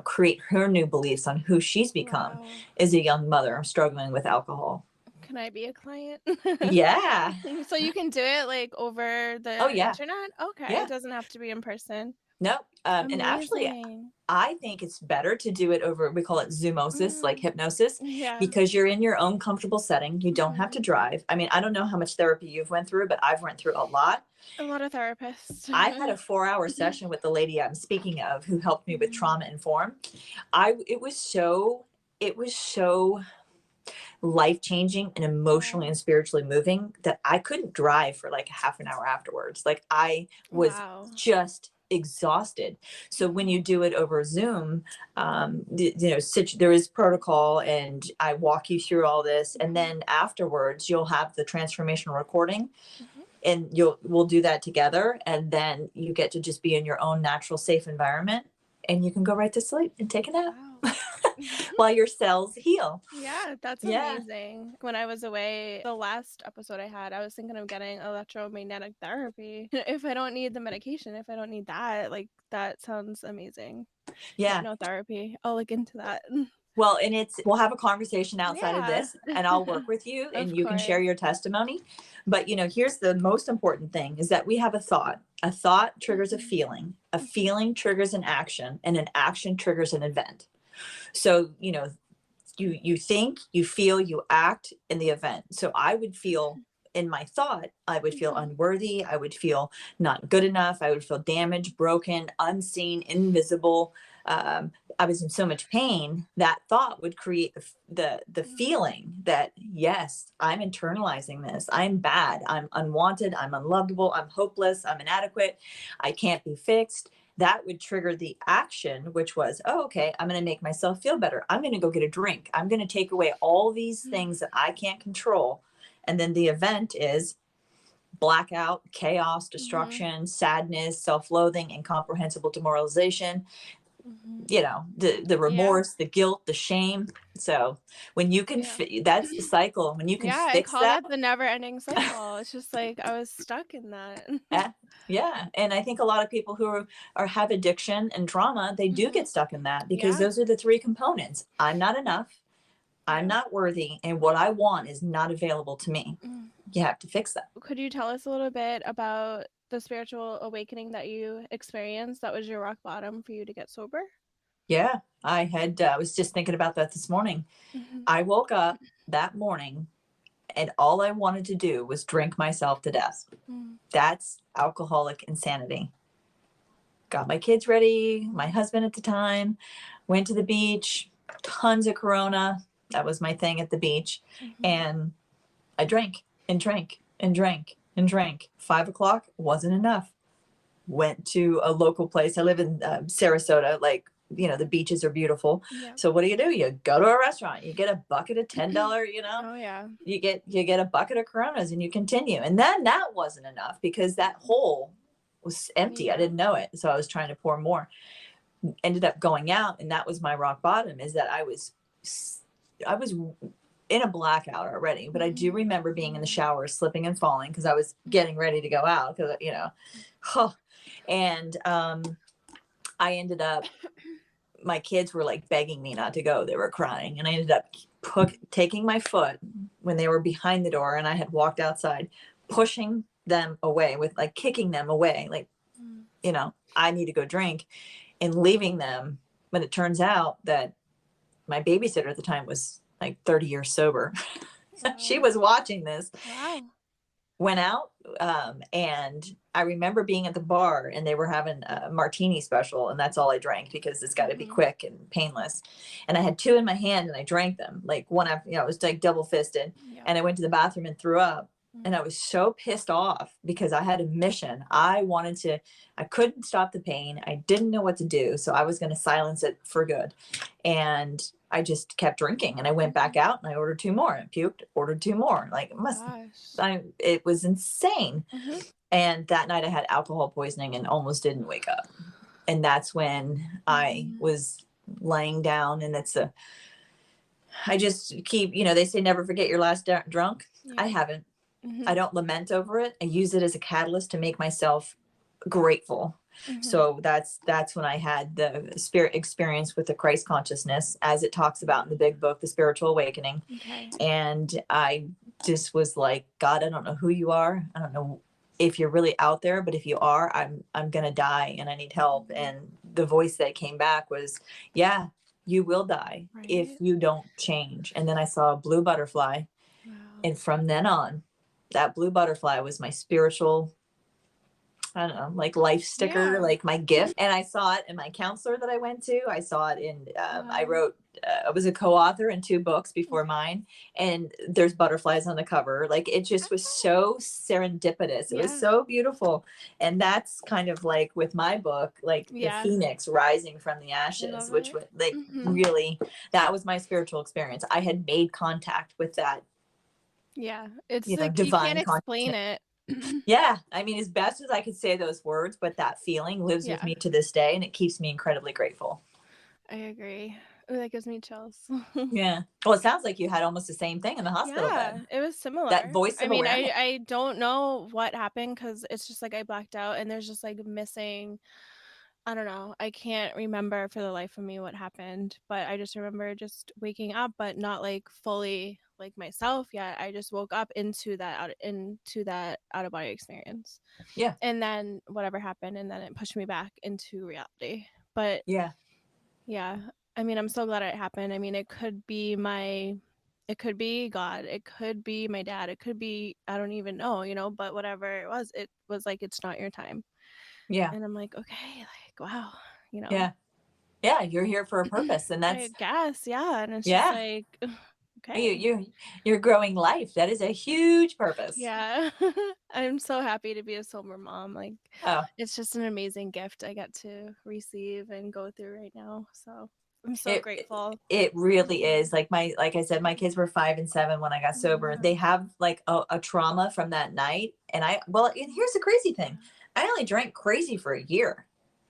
[SPEAKER 2] create her new beliefs on who she's become as a young mother struggling with alcohol.
[SPEAKER 1] Can I be a client?
[SPEAKER 2] Yeah.
[SPEAKER 1] So you can do it like over
[SPEAKER 2] Oh,
[SPEAKER 1] the
[SPEAKER 2] yeah.
[SPEAKER 1] internet? Okay.
[SPEAKER 2] Yeah.
[SPEAKER 1] It doesn't have to be in person.
[SPEAKER 2] No. And actually,
[SPEAKER 1] Amazing.
[SPEAKER 2] I think it's better to do it over, we call it Zoomosis, like hypnosis,
[SPEAKER 1] Yeah.
[SPEAKER 2] because you're in your own comfortable setting. You don't have to drive. I mean, I don't know how much therapy you've went through, but I've went through a lot.
[SPEAKER 1] A lot of therapists.
[SPEAKER 2] I had a 4-hour session with the lady I'm speaking of who helped me with trauma inform. It was so life-changing and emotionally and spiritually moving that I couldn't drive for like a half an hour afterwards. Like I was just exhausted. So when you do it over Zoom, there is protocol and I walk you through all this. And then afterwards you'll have the transformational recording and we'll do that together. And then you get to just be in your own natural, safe environment and you can go right to sleep and take a nap. While your cells heal.
[SPEAKER 1] Yeah, that's amazing. When I was away, the last episode I had, I was thinking of getting electromagnetic therapy. If I don't need the medication, if I don't need that, like that sounds amazing.
[SPEAKER 2] Yeah.
[SPEAKER 1] Hypnotherapy. I'll look into that.
[SPEAKER 2] Well, and we'll have a conversation outside of this and I'll work with you and you can share your testimony. But, here's the most important thing is that we have a thought. A thought triggers a feeling triggers an action, and an action triggers an event. So, you think, you feel, you act in the event. So I would feel in my thought, I would feel unworthy. I would feel not good enough. I would feel damaged, broken, unseen, invisible. I was in so much pain. That thought would create the feeling that, yes, I'm internalizing this. I'm bad. I'm unwanted. I'm unlovable. I'm hopeless. I'm inadequate. I can't be fixed. That would trigger the action, which was, oh, okay, I'm going to make myself feel better. I'm going to go get a drink. I'm going to take away all these things that I can't control. And then the event is blackout, chaos, destruction, sadness, self-loathing, incomprehensible demoralization, the remorse, the guilt, the shame. So when you can, that's the cycle. When you can
[SPEAKER 1] I
[SPEAKER 2] fix
[SPEAKER 1] call
[SPEAKER 2] that,
[SPEAKER 1] that the never-ending cycle. It's just like I was stuck in that.
[SPEAKER 2] Yeah. And I think a lot of people who have addiction and trauma, they do get stuck in that because those are the three components. I'm not enough. I'm not worthy. And what I want is not available to me. You have to fix that.
[SPEAKER 1] Could you tell us a little bit about the spiritual awakening that you experienced that was your rock bottom for you to get sober?
[SPEAKER 2] Yeah. I was just thinking about that this morning.
[SPEAKER 1] Mhm.
[SPEAKER 2] I woke up that morning and all I wanted to do was drink myself to death.
[SPEAKER 1] Mm.
[SPEAKER 2] That's alcoholic insanity. Got my kids ready, my husband at the time, went to the beach, tons of Corona. That was my thing at the beach.
[SPEAKER 1] Mhm.
[SPEAKER 2] And I drank and drank and drank and drank. 5 o'clock wasn't enough. Went to a local place. I live in Sarasota. Like, the beaches are beautiful.
[SPEAKER 1] Yep.
[SPEAKER 2] So what do? You go to a restaurant, you get a bucket of $10,
[SPEAKER 1] Oh yeah.
[SPEAKER 2] you get a bucket of Coronas and you continue. And then that wasn't enough because that hole was empty. I
[SPEAKER 1] Yeah.
[SPEAKER 2] didn't know it. So I was trying to pour more. Ended up going out, and that was my rock bottom, is that I was in a blackout already, but I do
[SPEAKER 1] Mhm.
[SPEAKER 2] remember being in the shower, slipping and falling because I was getting ready to go out because, and I ended up, my kids were like begging me not to go. They were crying. And I ended up taking my foot when they were behind the door and I had walked outside, pushing them away, with like kicking them away. Like,
[SPEAKER 1] Mm.
[SPEAKER 2] I need to go drink, and leaving them. But it turns out that my babysitter at the time was like 30 years sober. She
[SPEAKER 1] Wow.
[SPEAKER 2] was watching this,
[SPEAKER 1] Wow.
[SPEAKER 2] went out, and I remember being at the bar and they were having a martini special, and that's all I drank because it's got to be
[SPEAKER 1] Mhm.
[SPEAKER 2] quick and painless. And I had two in my hand and I drank them like one after, it was like double fisted.
[SPEAKER 1] Yep.
[SPEAKER 2] And I went to the bathroom and threw up. And
[SPEAKER 1] Mm.
[SPEAKER 2] I was so pissed off because I had a mission. I couldn't stop the pain. I didn't know what to do. So I was going to silence it for good. And I just kept drinking, and I went back
[SPEAKER 1] Mhm.
[SPEAKER 2] out and I ordered two more and puked, ordered two more. Like,
[SPEAKER 1] Oh gosh.
[SPEAKER 2] it was insane.
[SPEAKER 1] Mhm.
[SPEAKER 2] And that night I had alcohol poisoning and almost didn't wake up. And that's when I
[SPEAKER 1] Mhm.
[SPEAKER 2] was laying down. And I just keep, they say never forget your last drunk. I
[SPEAKER 1] Yep.
[SPEAKER 2] haven't. I
[SPEAKER 1] Mhm.
[SPEAKER 2] don't lament over it. I use it as a catalyst to make myself grateful.
[SPEAKER 1] Mhm.
[SPEAKER 2] So that's when I had the spirit experience with the Christ consciousness, as it talks about in the big book, The Spiritual Awakening.
[SPEAKER 1] Okay.
[SPEAKER 2] And I just was like, God, I don't know who you are. I don't know if you're really out there, but if you are, I'm gonna die and I need help.
[SPEAKER 1] Mhm.
[SPEAKER 2] And the voice that came back was, yeah, you will die if
[SPEAKER 1] Right.
[SPEAKER 2] you don't change. And then I saw a blue butterfly,
[SPEAKER 1] Wow.
[SPEAKER 2] and from then on, that blue butterfly was my spiritual, I don't know, like life sticker,
[SPEAKER 1] Yeah.
[SPEAKER 2] like my gift. And I saw it in my counselor that I went to. I saw it in,
[SPEAKER 1] Wow.
[SPEAKER 2] I was a co-author in two books before
[SPEAKER 1] Okay.
[SPEAKER 2] mine, and there's butterflies on the cover. Like, it just was so serendipitous. It was
[SPEAKER 1] Yeah.
[SPEAKER 2] so beautiful. And that's kind of like with my book, like the
[SPEAKER 1] Yeah.
[SPEAKER 2] phoenix rising from the
[SPEAKER 1] I
[SPEAKER 2] ashes,
[SPEAKER 1] love
[SPEAKER 2] which
[SPEAKER 1] it.
[SPEAKER 2] was like
[SPEAKER 1] Mhm.
[SPEAKER 2] really, that was my spiritual experience. I had made contact with that,
[SPEAKER 1] Yeah. It's like you can't
[SPEAKER 2] divine
[SPEAKER 1] explain
[SPEAKER 2] consciousness.
[SPEAKER 1] it.
[SPEAKER 2] Yeah, I mean, as best as I could say those words, but that feeling lives with
[SPEAKER 1] Yeah.
[SPEAKER 2] me to this day, and it keeps me incredibly grateful.
[SPEAKER 1] I agree. Ooh, that gives me chills.
[SPEAKER 2] Yeah. Well, it sounds like you had almost the same thing in the hospital
[SPEAKER 1] Yeah,
[SPEAKER 2] bed.
[SPEAKER 1] it was
[SPEAKER 2] That
[SPEAKER 1] similar.
[SPEAKER 2] voice
[SPEAKER 1] I
[SPEAKER 2] of
[SPEAKER 1] mean,
[SPEAKER 2] awareness.
[SPEAKER 1] I don't know what happened because it's just like I blacked out and there's just like missing. I don't know. I can't remember for the life of me what happened, but I just remember just waking up, but not like fully like myself yet. I just woke up into that out of body experience,
[SPEAKER 2] Yeah.
[SPEAKER 1] and then whatever happened, and then it pushed me back into reality. But
[SPEAKER 2] Yeah.
[SPEAKER 1] yeah, I mean, I'm so glad it happened. I mean, it could be God, it could be my dad, it could be, I don't even know, but whatever it was like, it's not your time.
[SPEAKER 2] Yeah.
[SPEAKER 1] And I'm like, okay, like, wow, you know,
[SPEAKER 2] Yeah. Yeah. You're here for a purpose. And
[SPEAKER 1] I
[SPEAKER 2] that's,
[SPEAKER 1] guess, yeah. And it's just
[SPEAKER 2] yeah.
[SPEAKER 1] like,
[SPEAKER 2] You,
[SPEAKER 1] okay,
[SPEAKER 2] you, you're growing life. That is a huge purpose.
[SPEAKER 1] yeah. I'm so happy to be a sober mom. Like,
[SPEAKER 2] Oh,
[SPEAKER 1] it's just an amazing gift I get to receive and go through right now. So I'm so
[SPEAKER 2] it,
[SPEAKER 1] grateful.
[SPEAKER 2] it really
[SPEAKER 1] Mhm.
[SPEAKER 2] is. Like I said, my kids were 5 and 7 when I got sober.
[SPEAKER 1] Yeah.
[SPEAKER 2] They have like a trauma from that night. And here's the crazy thing. I only drank crazy for a year,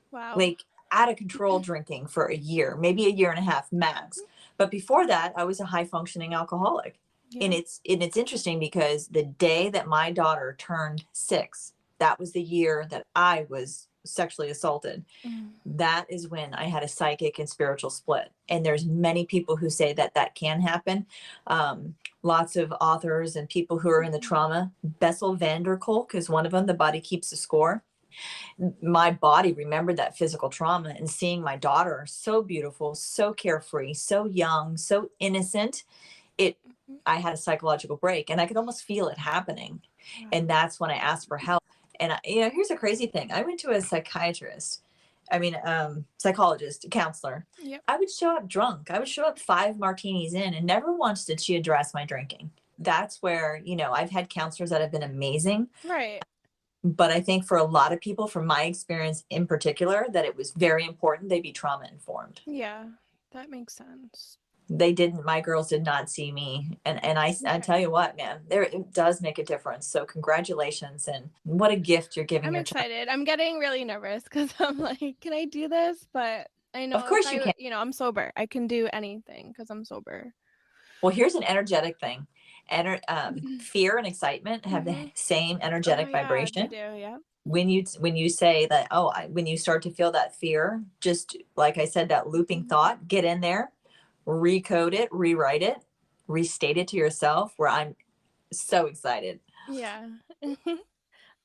[SPEAKER 1] Wow.
[SPEAKER 2] like out of control drinking for a year, maybe a year and a half max. But before that, I was a high functioning alcoholic. And
[SPEAKER 1] Yeah.
[SPEAKER 2] it's interesting because the day that my daughter turned 6, that was the year that I was sexually assaulted.
[SPEAKER 1] Mm.
[SPEAKER 2] That is when I had a psychic and spiritual split. And there's many people who say that that can happen. Lots of authors and people who are in the
[SPEAKER 1] Mhm.
[SPEAKER 2] trauma. Bessel van der Kolk is one of them. The Body Keeps the Score. my body remembered that physical trauma, and seeing my daughter so beautiful, so carefree, so young, so innocent, it
[SPEAKER 1] Mhm.
[SPEAKER 2] I had a psychological break, and I could almost feel it happening.
[SPEAKER 1] Wow.
[SPEAKER 2] And that's when I asked for help. And here's a crazy thing. I went to a psychiatrist, psychologist, counselor.
[SPEAKER 1] Yep.
[SPEAKER 2] I would show up drunk. I would show up 5 martinis in, and never once did she address my drinking. That's where, I've had counselors that have been amazing,
[SPEAKER 1] Right.
[SPEAKER 2] but I think for a lot of people, from my experience in particular, that it was very important they be trauma informed.
[SPEAKER 1] Yeah. That makes sense.
[SPEAKER 2] They didn't, my girls did not see me. And I
[SPEAKER 1] Okay.
[SPEAKER 2] tell you what, man, it does make a difference. So congratulations, and what a gift you're giving
[SPEAKER 1] I'm
[SPEAKER 2] your child.
[SPEAKER 1] excited. I'm getting really nervous because I'm like, can I do this? But I
[SPEAKER 2] Of
[SPEAKER 1] know if
[SPEAKER 2] course you
[SPEAKER 1] I,
[SPEAKER 2] can.
[SPEAKER 1] I'm sober. I can do anything because I'm sober.
[SPEAKER 2] Well, here's an energetic thing. Fear and excitement have the
[SPEAKER 1] Mm-hmm.
[SPEAKER 2] same
[SPEAKER 1] Oh
[SPEAKER 2] energetic
[SPEAKER 1] yeah, they
[SPEAKER 2] vibration.
[SPEAKER 1] do. Yeah.
[SPEAKER 2] When you say that, when you start to feel that fear, just like I said, that looping
[SPEAKER 1] Mhm.
[SPEAKER 2] thought, get in there, recode it, rewrite it, restate it to yourself, where I'm so excited.
[SPEAKER 1] Yeah.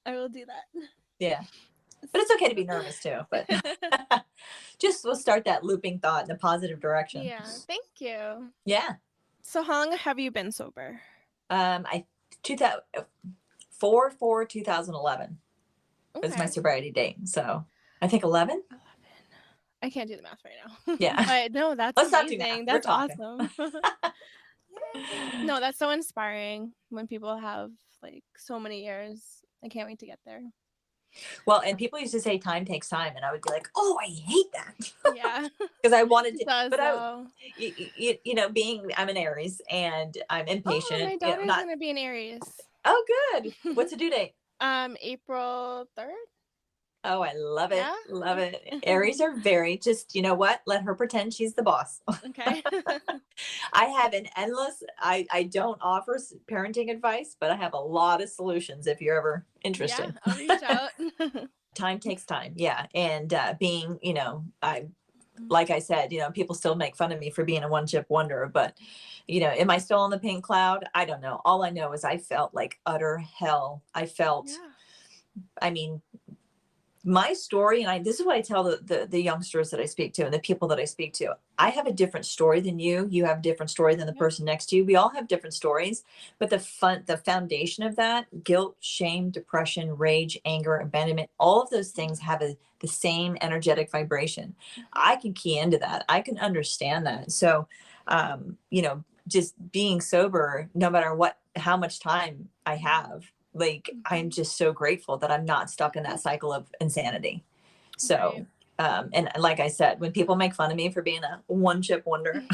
[SPEAKER 1] I will do that.
[SPEAKER 2] Yeah. But it's okay to be nervous too. But just we'll start that looping thought in a positive direction.
[SPEAKER 1] Yeah. Thank you.
[SPEAKER 2] Yeah.
[SPEAKER 1] So how long have you been sober?
[SPEAKER 2] I 2000 4/4/2011 is my
[SPEAKER 1] Okay.
[SPEAKER 2] sobriety date. So I think 11.
[SPEAKER 1] 11. I can't do the math right now.
[SPEAKER 2] Yeah.
[SPEAKER 1] But no, that's
[SPEAKER 2] Let's not do math.
[SPEAKER 1] amazing.
[SPEAKER 2] We're
[SPEAKER 1] That's
[SPEAKER 2] talking.
[SPEAKER 1] awesome. Yay. No, that's so inspiring when people have like so many years. I can't wait to get there.
[SPEAKER 2] Well, and people used to say time takes time, and I would be like, "Oh, I hate that,"
[SPEAKER 1] Yeah.
[SPEAKER 2] because I wanted
[SPEAKER 1] It
[SPEAKER 2] to.
[SPEAKER 1] does
[SPEAKER 2] But
[SPEAKER 1] though.
[SPEAKER 2] being I'm an Aries and I'm
[SPEAKER 1] Oh,
[SPEAKER 2] impatient.
[SPEAKER 1] my daughter's
[SPEAKER 2] Not.
[SPEAKER 1] gonna be an Aries.
[SPEAKER 2] Oh, good. What's the due date?
[SPEAKER 1] April 3rd?
[SPEAKER 2] Oh, I love it.
[SPEAKER 1] Yeah.
[SPEAKER 2] Love it. Aries are very just, you know what? Let her pretend she's the boss.
[SPEAKER 1] Okay.
[SPEAKER 2] I have an endless, I don't offer parenting advice, but I have a lot of solutions if you're ever
[SPEAKER 1] Yeah,
[SPEAKER 2] interested.
[SPEAKER 1] I'll reach out.
[SPEAKER 2] Time takes time. Yeah. And being, like I said, people still make fun of me for being a one chip wonder, but, am I still on the pink cloud? I don't know. All I know is I felt like utter hell.
[SPEAKER 1] Yeah.
[SPEAKER 2] I mean, my story, and this is what I tell the youngsters that I speak to and the people that I speak to. I have a different story than you have a different story than the
[SPEAKER 1] Yep.
[SPEAKER 2] person next to you. We all have different stories, but the foundation of that, guilt, shame, depression, rage, anger, abandonment, all of those things have the same energetic vibration.
[SPEAKER 1] Mhm.
[SPEAKER 2] I can key into that. I can understand that. So just being sober, no matter how much time I have, like, I'm
[SPEAKER 1] Mhm.
[SPEAKER 2] just so grateful that I'm not stuck in that cycle of insanity.
[SPEAKER 1] Right.
[SPEAKER 2] So, and like I said, when people make fun of me for being a one chip wonder,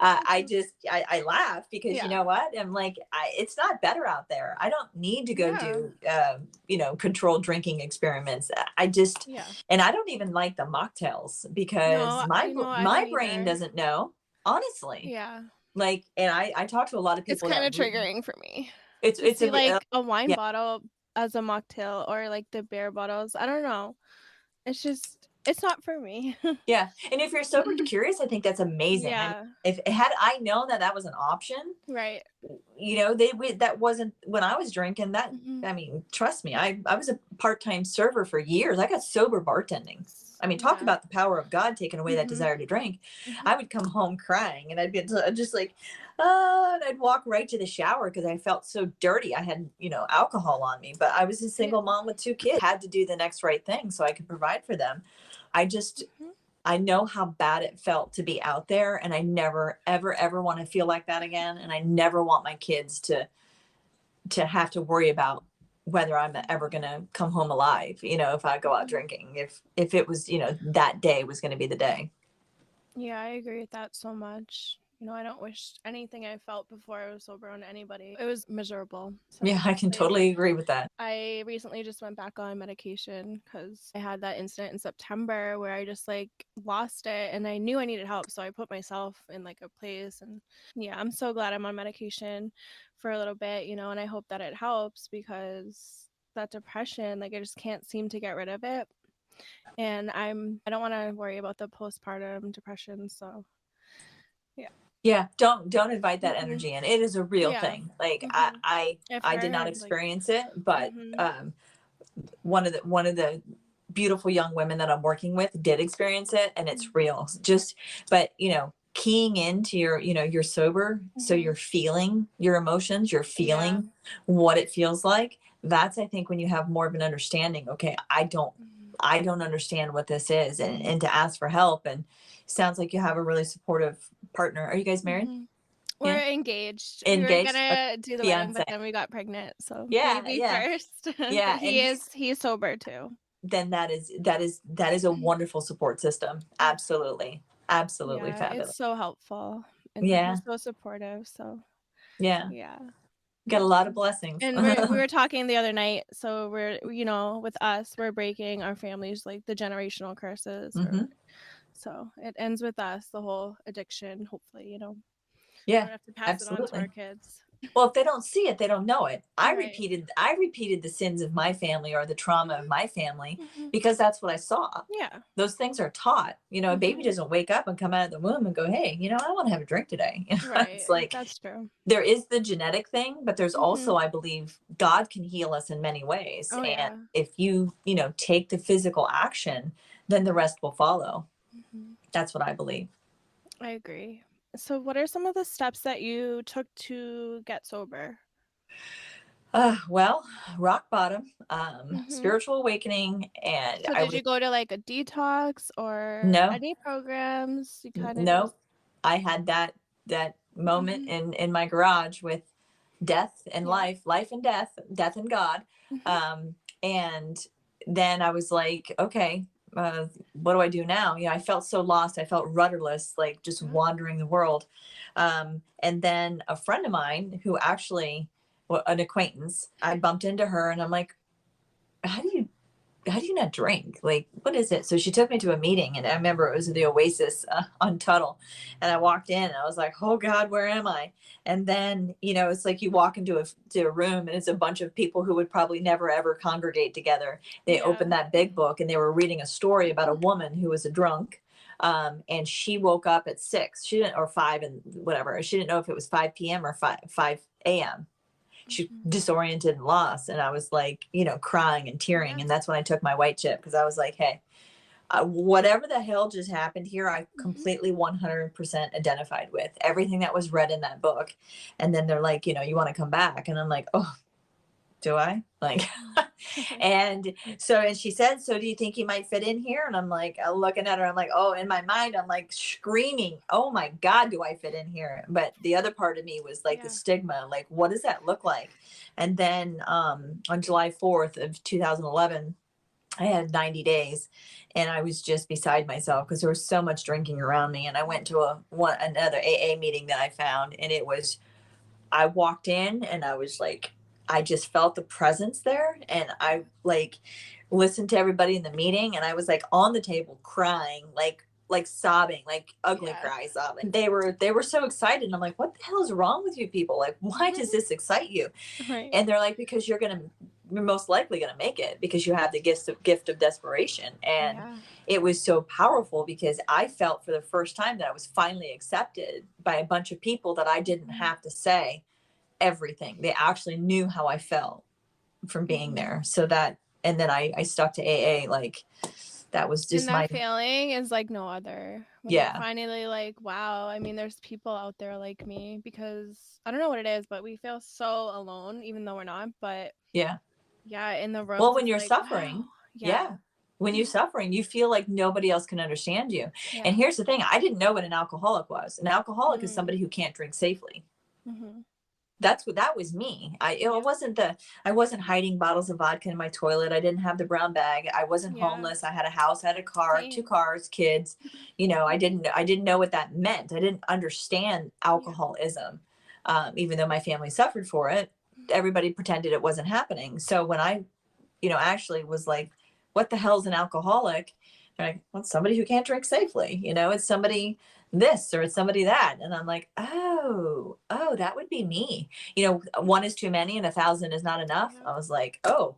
[SPEAKER 2] I laugh, because you
[SPEAKER 1] Yeah.
[SPEAKER 2] know what? I'm like, it's not better out there. I don't need to go
[SPEAKER 1] Yeah.
[SPEAKER 2] do, controlled drinking experiments. I just,
[SPEAKER 1] Yeah.
[SPEAKER 2] and I don't even like the mocktails, because
[SPEAKER 1] No, I
[SPEAKER 2] my
[SPEAKER 1] don't
[SPEAKER 2] brain
[SPEAKER 1] either.
[SPEAKER 2] doesn't know, honestly.
[SPEAKER 1] Yeah.
[SPEAKER 2] Like, and I talk to a lot of
[SPEAKER 1] It's
[SPEAKER 2] people
[SPEAKER 1] kind
[SPEAKER 2] that
[SPEAKER 1] of triggering for me to
[SPEAKER 2] it's
[SPEAKER 1] see
[SPEAKER 2] a
[SPEAKER 1] like a wine
[SPEAKER 2] yeah.
[SPEAKER 1] bottle as a mocktail or like the beer bottles. I don't know. It's not for me.
[SPEAKER 2] Yeah, and if you're sober curious, I think that's amazing. I mean,
[SPEAKER 1] Yeah.
[SPEAKER 2] if had I known that that was an option,
[SPEAKER 1] Right.
[SPEAKER 2] that wasn't when I was drinking. That,
[SPEAKER 1] Mhm.
[SPEAKER 2] I mean, trust me, I was a part-time server for years. I got sober bartending. I mean, talk
[SPEAKER 1] Yeah.
[SPEAKER 2] about the power of God taking away that
[SPEAKER 1] Mhm.
[SPEAKER 2] desire to drink.
[SPEAKER 1] Mhm.
[SPEAKER 2] I would come home crying, and I'd be just like, oh, and I'd walk right to the shower because I felt so dirty. I had, alcohol on me, but I was a
[SPEAKER 1] Yeah.
[SPEAKER 2] single mom with 2 kids. Had to do the next right thing so I could provide for them. I just
[SPEAKER 1] Mhm.
[SPEAKER 2] I know how bad it felt to be out there, and I never ever ever want to feel like that again, and I never want my kids to have to worry about whether I'm ever going to come home alive, if I go out
[SPEAKER 1] Mhm.
[SPEAKER 2] drinking, if it was, that day was going to be the day.
[SPEAKER 1] Yeah, I agree with that so much. I don't wish anything I felt before I was sober on anybody. It was miserable. So
[SPEAKER 2] Yeah, I can
[SPEAKER 1] like,
[SPEAKER 2] totally agree with that.
[SPEAKER 1] I recently just went back on medication because I had that incident in September where I just like lost it and I knew I needed help. So I put myself in like a place. And yeah, I'm so glad I'm on medication for a little bit, and I hope that it helps because that depression, like I just can't seem to get rid of it. And I don't want to worry about the postpartum depression. So yeah.
[SPEAKER 2] Yeah, don't invite that
[SPEAKER 1] Hmm.
[SPEAKER 2] energy in. It is a real
[SPEAKER 1] Yeah.
[SPEAKER 2] thing. Like,
[SPEAKER 1] Hmm.
[SPEAKER 2] I
[SPEAKER 1] I've
[SPEAKER 2] I did not
[SPEAKER 1] heard like,
[SPEAKER 2] experience it, but
[SPEAKER 1] hmm
[SPEAKER 2] one of the beautiful young women that I'm working with did experience it, and it's real. Just, but keying into your, you're sober, so
[SPEAKER 1] Mm-hmm.
[SPEAKER 2] you're feeling your emotions, you're
[SPEAKER 1] Yeah.
[SPEAKER 2] feeling what it feels like. That's, I think, when you have more of an understanding. Okay,
[SPEAKER 1] Mm-hmm.
[SPEAKER 2] I don't understand what this is, and to ask for help. And sounds like you have a really supportive partner. Are you guys married?
[SPEAKER 1] Mm-hmm.
[SPEAKER 2] Yeah,
[SPEAKER 1] We're engaged. We were
[SPEAKER 2] engaged. Okay.
[SPEAKER 1] gonna do the wedding,
[SPEAKER 2] Fiance.
[SPEAKER 1] but then we got pregnant. So
[SPEAKER 2] Yeah,
[SPEAKER 1] baby
[SPEAKER 2] yeah,
[SPEAKER 1] first. But
[SPEAKER 2] yeah. And
[SPEAKER 1] he's sober too.
[SPEAKER 2] then that is a wonderful support system. Absolutely, absolutely
[SPEAKER 1] Yeah,
[SPEAKER 2] fabulous.
[SPEAKER 1] it's so helpful. And
[SPEAKER 2] Yeah,
[SPEAKER 1] he's so supportive. So
[SPEAKER 2] yeah.
[SPEAKER 1] yeah.
[SPEAKER 2] Got a lot of blessings.
[SPEAKER 1] And we were talking the other night, so we're with us, we're breaking our families like the generational curses or
[SPEAKER 2] Hmm.
[SPEAKER 1] so it ends with us, the whole addiction, hopefully, we
[SPEAKER 2] Yeah,
[SPEAKER 1] don't have to pass it on to our
[SPEAKER 2] absolutely.
[SPEAKER 1] kids.
[SPEAKER 2] Well, if they don't see it, they don't know it. I
[SPEAKER 1] Right.
[SPEAKER 2] repeated I repeated the sins of my family, or the trauma of my family,
[SPEAKER 1] Hmm.
[SPEAKER 2] because that's what I saw.
[SPEAKER 1] Yeah.
[SPEAKER 2] Those things are taught. A baby
[SPEAKER 1] Hmm.
[SPEAKER 2] doesn't wake up and come out of the womb and go, "Hey, I want to have a drink today."
[SPEAKER 1] Right.
[SPEAKER 2] It's like
[SPEAKER 1] That's true.
[SPEAKER 2] there is the genetic thing, but there's
[SPEAKER 1] Hmm.
[SPEAKER 2] also, I believe, God can heal us in many ways.
[SPEAKER 1] Oh
[SPEAKER 2] And
[SPEAKER 1] yeah.
[SPEAKER 2] if take the physical action, then the rest will follow.
[SPEAKER 1] Hmm.
[SPEAKER 2] That's what I believe.
[SPEAKER 1] I agree. So what are some of the steps that you took to get sober?
[SPEAKER 2] Well, rock bottom,
[SPEAKER 1] Hmm.
[SPEAKER 2] spiritual awakening, and
[SPEAKER 1] So
[SPEAKER 2] I
[SPEAKER 1] did
[SPEAKER 2] would
[SPEAKER 1] you go to like a detox or
[SPEAKER 2] no,
[SPEAKER 1] any programs? You kind of
[SPEAKER 2] no.
[SPEAKER 1] just.
[SPEAKER 2] I had that moment
[SPEAKER 1] Hmm.
[SPEAKER 2] in my garage with death and
[SPEAKER 1] Yeah.
[SPEAKER 2] life and death and God.
[SPEAKER 1] Hmm.
[SPEAKER 2] And then I was like, okay, what do I do now? I felt so lost. I felt rudderless, like just
[SPEAKER 1] Yeah.
[SPEAKER 2] wandering the world. And then a friend of mine, who actually, well, an acquaintance, I bumped into her, and I'm like, how do you not drink? Like, what is it? So she took me to a meeting, and I remember it was the Oasis on Tuttle. And I walked in, and I was like, oh God, where am I? And then, it's like you walk into a room, and it's a bunch of people who would probably never ever congregate together. They
[SPEAKER 1] Yeah.
[SPEAKER 2] opened that big book, and they were reading a story about a woman who was a drunk. And she woke up at 6. She didn't, or 5, and whatever. She didn't know if it was 5 p.m. or 5 a.m. She
[SPEAKER 1] Hmm.
[SPEAKER 2] disoriented and lost. And I was like, crying and tearing.
[SPEAKER 1] Yeah.
[SPEAKER 2] And that's when I took my white chip, because I was like, hey, whatever the hell just happened here, I
[SPEAKER 1] Hmm.
[SPEAKER 2] completely 100% identified with everything that was read in that book. And then they're like, you want to come back? And I'm like, oh, do I? Like, and so, and she said, so do you think you might fit in here? And I'm like, looking at her, I'm like, oh, in my mind, I'm like screaming, oh my God, do I fit in here? But the other part of me was like the
[SPEAKER 1] Yeah.
[SPEAKER 2] stigma, like, what does that look like? And then on July 4th of 2011, I had 90 days, and I was just beside myself because there was so much drinking around me. And I went to another AA meeting that I found, and I walked in, and I was like, I just felt the presence there. And I like listened to everybody in the meeting, and I was like on the table crying, like sobbing, like ugly
[SPEAKER 1] Yeah.
[SPEAKER 2] cry sobbing. They were so excited. And I'm like, what the hell is wrong with you people? Like, why does this excite you?
[SPEAKER 1] Right.
[SPEAKER 2] And they're like, because you're most likely gonna make it, because you have the gift of desperation. And
[SPEAKER 1] Yeah.
[SPEAKER 2] it was so powerful, because I felt for the first time that I was finally accepted by a bunch of people, that I didn't
[SPEAKER 1] Hmm.
[SPEAKER 2] have to say everything. They actually knew how I felt from being
[SPEAKER 1] Hmm.
[SPEAKER 2] there. So that, and then I stuck to AA. Like, that was
[SPEAKER 1] And
[SPEAKER 2] just
[SPEAKER 1] that
[SPEAKER 2] my,
[SPEAKER 1] feeling is like no other. When you're
[SPEAKER 2] yeah,
[SPEAKER 1] finally like, wow, I mean, there's people out there like me, because I don't know what it is, but we feel so alone, even though we're not. But
[SPEAKER 2] yeah.
[SPEAKER 1] yeah, in the
[SPEAKER 2] Well,
[SPEAKER 1] rooms,
[SPEAKER 2] when
[SPEAKER 1] it's
[SPEAKER 2] you're
[SPEAKER 1] like, wow.
[SPEAKER 2] suffering,
[SPEAKER 1] Yeah.
[SPEAKER 2] yeah. When you're suffering, you feel like nobody else can understand you. And
[SPEAKER 1] Yeah.
[SPEAKER 2] here's the thing, I didn't know what an alcoholic was. An alcoholic is
[SPEAKER 1] Mm.
[SPEAKER 2] somebody who can't drink safely.
[SPEAKER 1] Mm-hmm.
[SPEAKER 2] That was me.
[SPEAKER 1] Yep.
[SPEAKER 2] I wasn't hiding bottles of vodka in my toilet. I didn't have the brown bag. I wasn't
[SPEAKER 1] Yeah.
[SPEAKER 2] homeless. I had a house, I had a car, 2
[SPEAKER 1] Same.
[SPEAKER 2] cars, kids. I didn't know what that meant. I didn't understand
[SPEAKER 1] Yeah.
[SPEAKER 2] alcoholism. Even though my family suffered for it, everybody pretended it wasn't happening. So when I, actually was like, what the hell's an alcoholic? They're like, well, it's somebody who can't drink safely. It's somebody this, or it's somebody that. And I'm like, oh, that would be me. One is too many and 1,000 is not enough.
[SPEAKER 1] Yeah.
[SPEAKER 2] I was like, oh,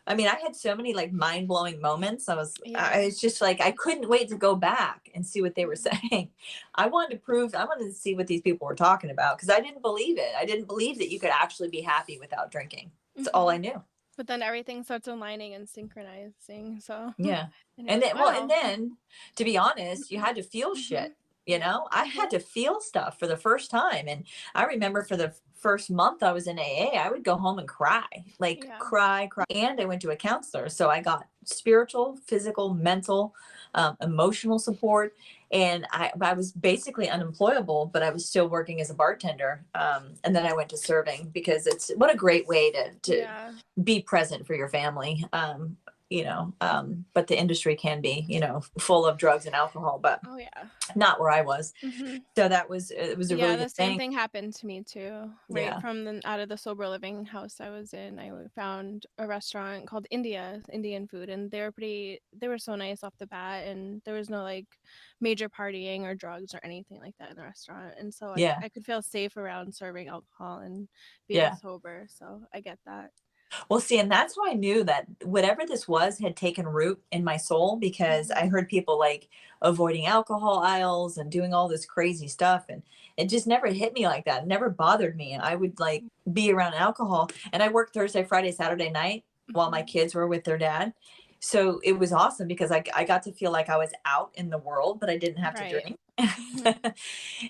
[SPEAKER 2] I mean, I had so many like mind blowing moments. I
[SPEAKER 1] Yeah.
[SPEAKER 2] was just like, I couldn't wait to go back and see what they were
[SPEAKER 1] Mhm.
[SPEAKER 2] saying. I wanted to see what these people were talking about, because I didn't believe it. I didn't believe that you could actually be happy without drinking. It's all I
[SPEAKER 1] Mhm.
[SPEAKER 2] knew.
[SPEAKER 1] But then everything starts aligning and synchronizing. So,
[SPEAKER 2] Yeah.
[SPEAKER 1] and you're
[SPEAKER 2] And
[SPEAKER 1] like,
[SPEAKER 2] then, well, and
[SPEAKER 1] wow.
[SPEAKER 2] then to be honest, you had to feel
[SPEAKER 1] Mm-hmm.
[SPEAKER 2] shit. You know, I
[SPEAKER 1] Mm-hmm.
[SPEAKER 2] had to feel stuff for the first time. And I remember for the first month I was in AA, I would go home and cry, like
[SPEAKER 1] Yeah.
[SPEAKER 2] cry, cry. And I went to a counselor. So I got spiritual, physical, mental, emotional support. And I was basically unemployable, but I was still working as a bartender. And then I went to serving because it's what a great way to
[SPEAKER 1] Yeah.
[SPEAKER 2] be present for your family. But the industry can be, full of drugs and alcohol, but
[SPEAKER 1] Oh yeah.
[SPEAKER 2] not where I was.
[SPEAKER 1] Mm-hmm.
[SPEAKER 2] So it was a
[SPEAKER 1] Yeah,
[SPEAKER 2] really
[SPEAKER 1] the
[SPEAKER 2] good
[SPEAKER 1] same
[SPEAKER 2] thing.
[SPEAKER 1] thing happened to me too. Right
[SPEAKER 2] Yeah.
[SPEAKER 1] from the out of the sober living house I was in, I found a restaurant called Indian food, and they were so nice off the bat, and there was no like major partying or drugs or anything like that in the restaurant. And so
[SPEAKER 2] Yeah.
[SPEAKER 1] I could feel safe around serving alcohol and being
[SPEAKER 2] Yeah.
[SPEAKER 1] sober. So I get that.
[SPEAKER 2] Well, see, and that's why I knew that whatever this was had taken root in my soul because I
[SPEAKER 1] Mm-hmm.
[SPEAKER 2] heard people like avoiding alcohol aisles and doing all this crazy stuff. And it just never hit me like that. It never bothered me. I would like be around alcohol. And I worked Thursday, Friday, Saturday night while my
[SPEAKER 1] Mm-hmm.
[SPEAKER 2] kids were with their dad. So it was awesome because I got to feel like I was out in the world, but I didn't have to
[SPEAKER 1] Right.
[SPEAKER 2] drink.
[SPEAKER 1] Mm-hmm.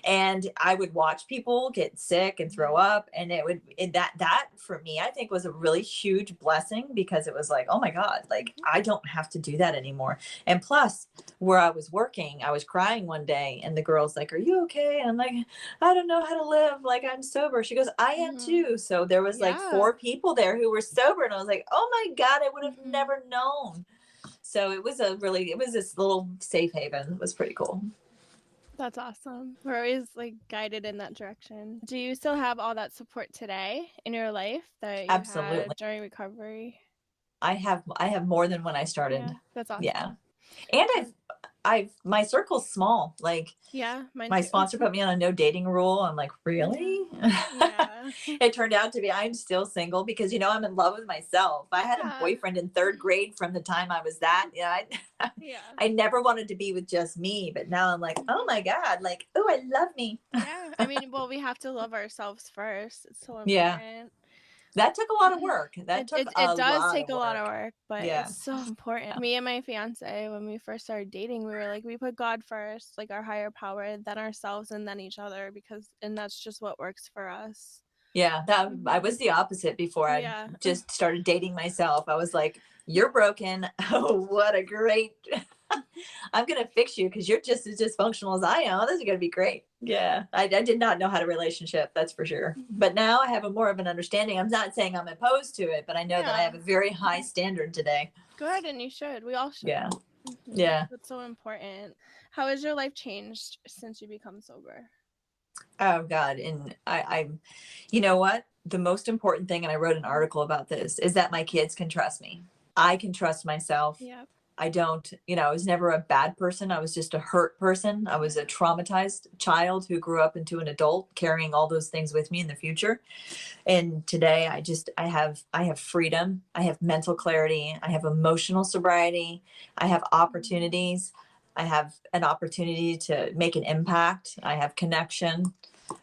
[SPEAKER 2] And I would watch people get sick and throw up, and that for me, I think was a really huge blessing because it was like, oh my God, like I don't have to do that anymore. And plus, where I was working, I was crying one day, and the girl's like, "Are you okay?" And I'm like, "I don't know how to live. Like I'm sober." She goes, "I am
[SPEAKER 1] Mm-hmm.
[SPEAKER 2] too." So there was like
[SPEAKER 1] Yeah.
[SPEAKER 2] 4 people there who were sober, and I was like, "Oh my God, I would have
[SPEAKER 1] Mm-hmm.
[SPEAKER 2] never known." So it was this little safe haven. It was pretty cool.
[SPEAKER 1] That's awesome. We're always like guided in that direction. Do you still have all that support today in your life that you
[SPEAKER 2] Absolutely.
[SPEAKER 1] had during recovery?
[SPEAKER 2] I have more than when I
[SPEAKER 1] Yeah,
[SPEAKER 2] started.
[SPEAKER 1] that's
[SPEAKER 2] Yeah.
[SPEAKER 1] awesome.
[SPEAKER 2] And
[SPEAKER 1] And
[SPEAKER 2] my circle's small. Like
[SPEAKER 1] yeah, mine
[SPEAKER 2] my
[SPEAKER 1] too.
[SPEAKER 2] sponsor put me on a no dating rule. I'm like,
[SPEAKER 1] Yeah.
[SPEAKER 2] really?
[SPEAKER 1] Yeah.
[SPEAKER 2] It turned out to be I'm still single because I'm in love with myself. I had a
[SPEAKER 1] Yeah.
[SPEAKER 2] boyfriend in 3rd grade from the time I was that.
[SPEAKER 1] Yeah.
[SPEAKER 2] I never wanted to be with just me, but now I'm like, oh
[SPEAKER 1] Mhm.
[SPEAKER 2] my God, like, oh, I love me.
[SPEAKER 1] Yeah. I mean, well, we have to love ourselves first. It's so
[SPEAKER 2] Yeah.
[SPEAKER 1] important.
[SPEAKER 2] That took a lot of
[SPEAKER 1] Mhm.
[SPEAKER 2] work. That
[SPEAKER 1] It,
[SPEAKER 2] took
[SPEAKER 1] it
[SPEAKER 2] a
[SPEAKER 1] it does
[SPEAKER 2] lot
[SPEAKER 1] take
[SPEAKER 2] of
[SPEAKER 1] a lot of
[SPEAKER 2] work.
[SPEAKER 1] work, but
[SPEAKER 2] Yeah.
[SPEAKER 1] it's so important. Me and my fiance, when we first started dating, we were like, we put God first, like our higher power, then ourselves, and then each other, and that's just what works for us.
[SPEAKER 2] Yeah, that I
[SPEAKER 1] Hmm.
[SPEAKER 2] was the opposite before I
[SPEAKER 1] Yeah.
[SPEAKER 2] just started dating myself. I was like, "You're broken. Oh, what a great! I'm gonna fix you because you're just as dysfunctional as I am. This is gonna be great." Yeah, I did not know how to relationship, that's for sure. But now I have a more of an understanding. I'm not saying I'm opposed to it, but I know that I
[SPEAKER 1] Yeah.
[SPEAKER 2] have a very high standard today.
[SPEAKER 1] Good, and you should. We all should.
[SPEAKER 2] Yeah, yeah.
[SPEAKER 1] That's so important. How has your life changed since you become sober?
[SPEAKER 2] Oh God, and you know what? The most important thing, and I wrote an article about this, is that my kids can trust me. I can trust myself.
[SPEAKER 1] Yep.
[SPEAKER 2] I don't, I was never a bad person. I was just a hurt person. I was a
[SPEAKER 1] Yeah.
[SPEAKER 2] traumatized child who grew up into an adult carrying all those things with me in the future. And today I have freedom. I have mental clarity. I have emotional sobriety. I have
[SPEAKER 1] Mhm.
[SPEAKER 2] opportunities. I have an opportunity to make an impact. I have connection.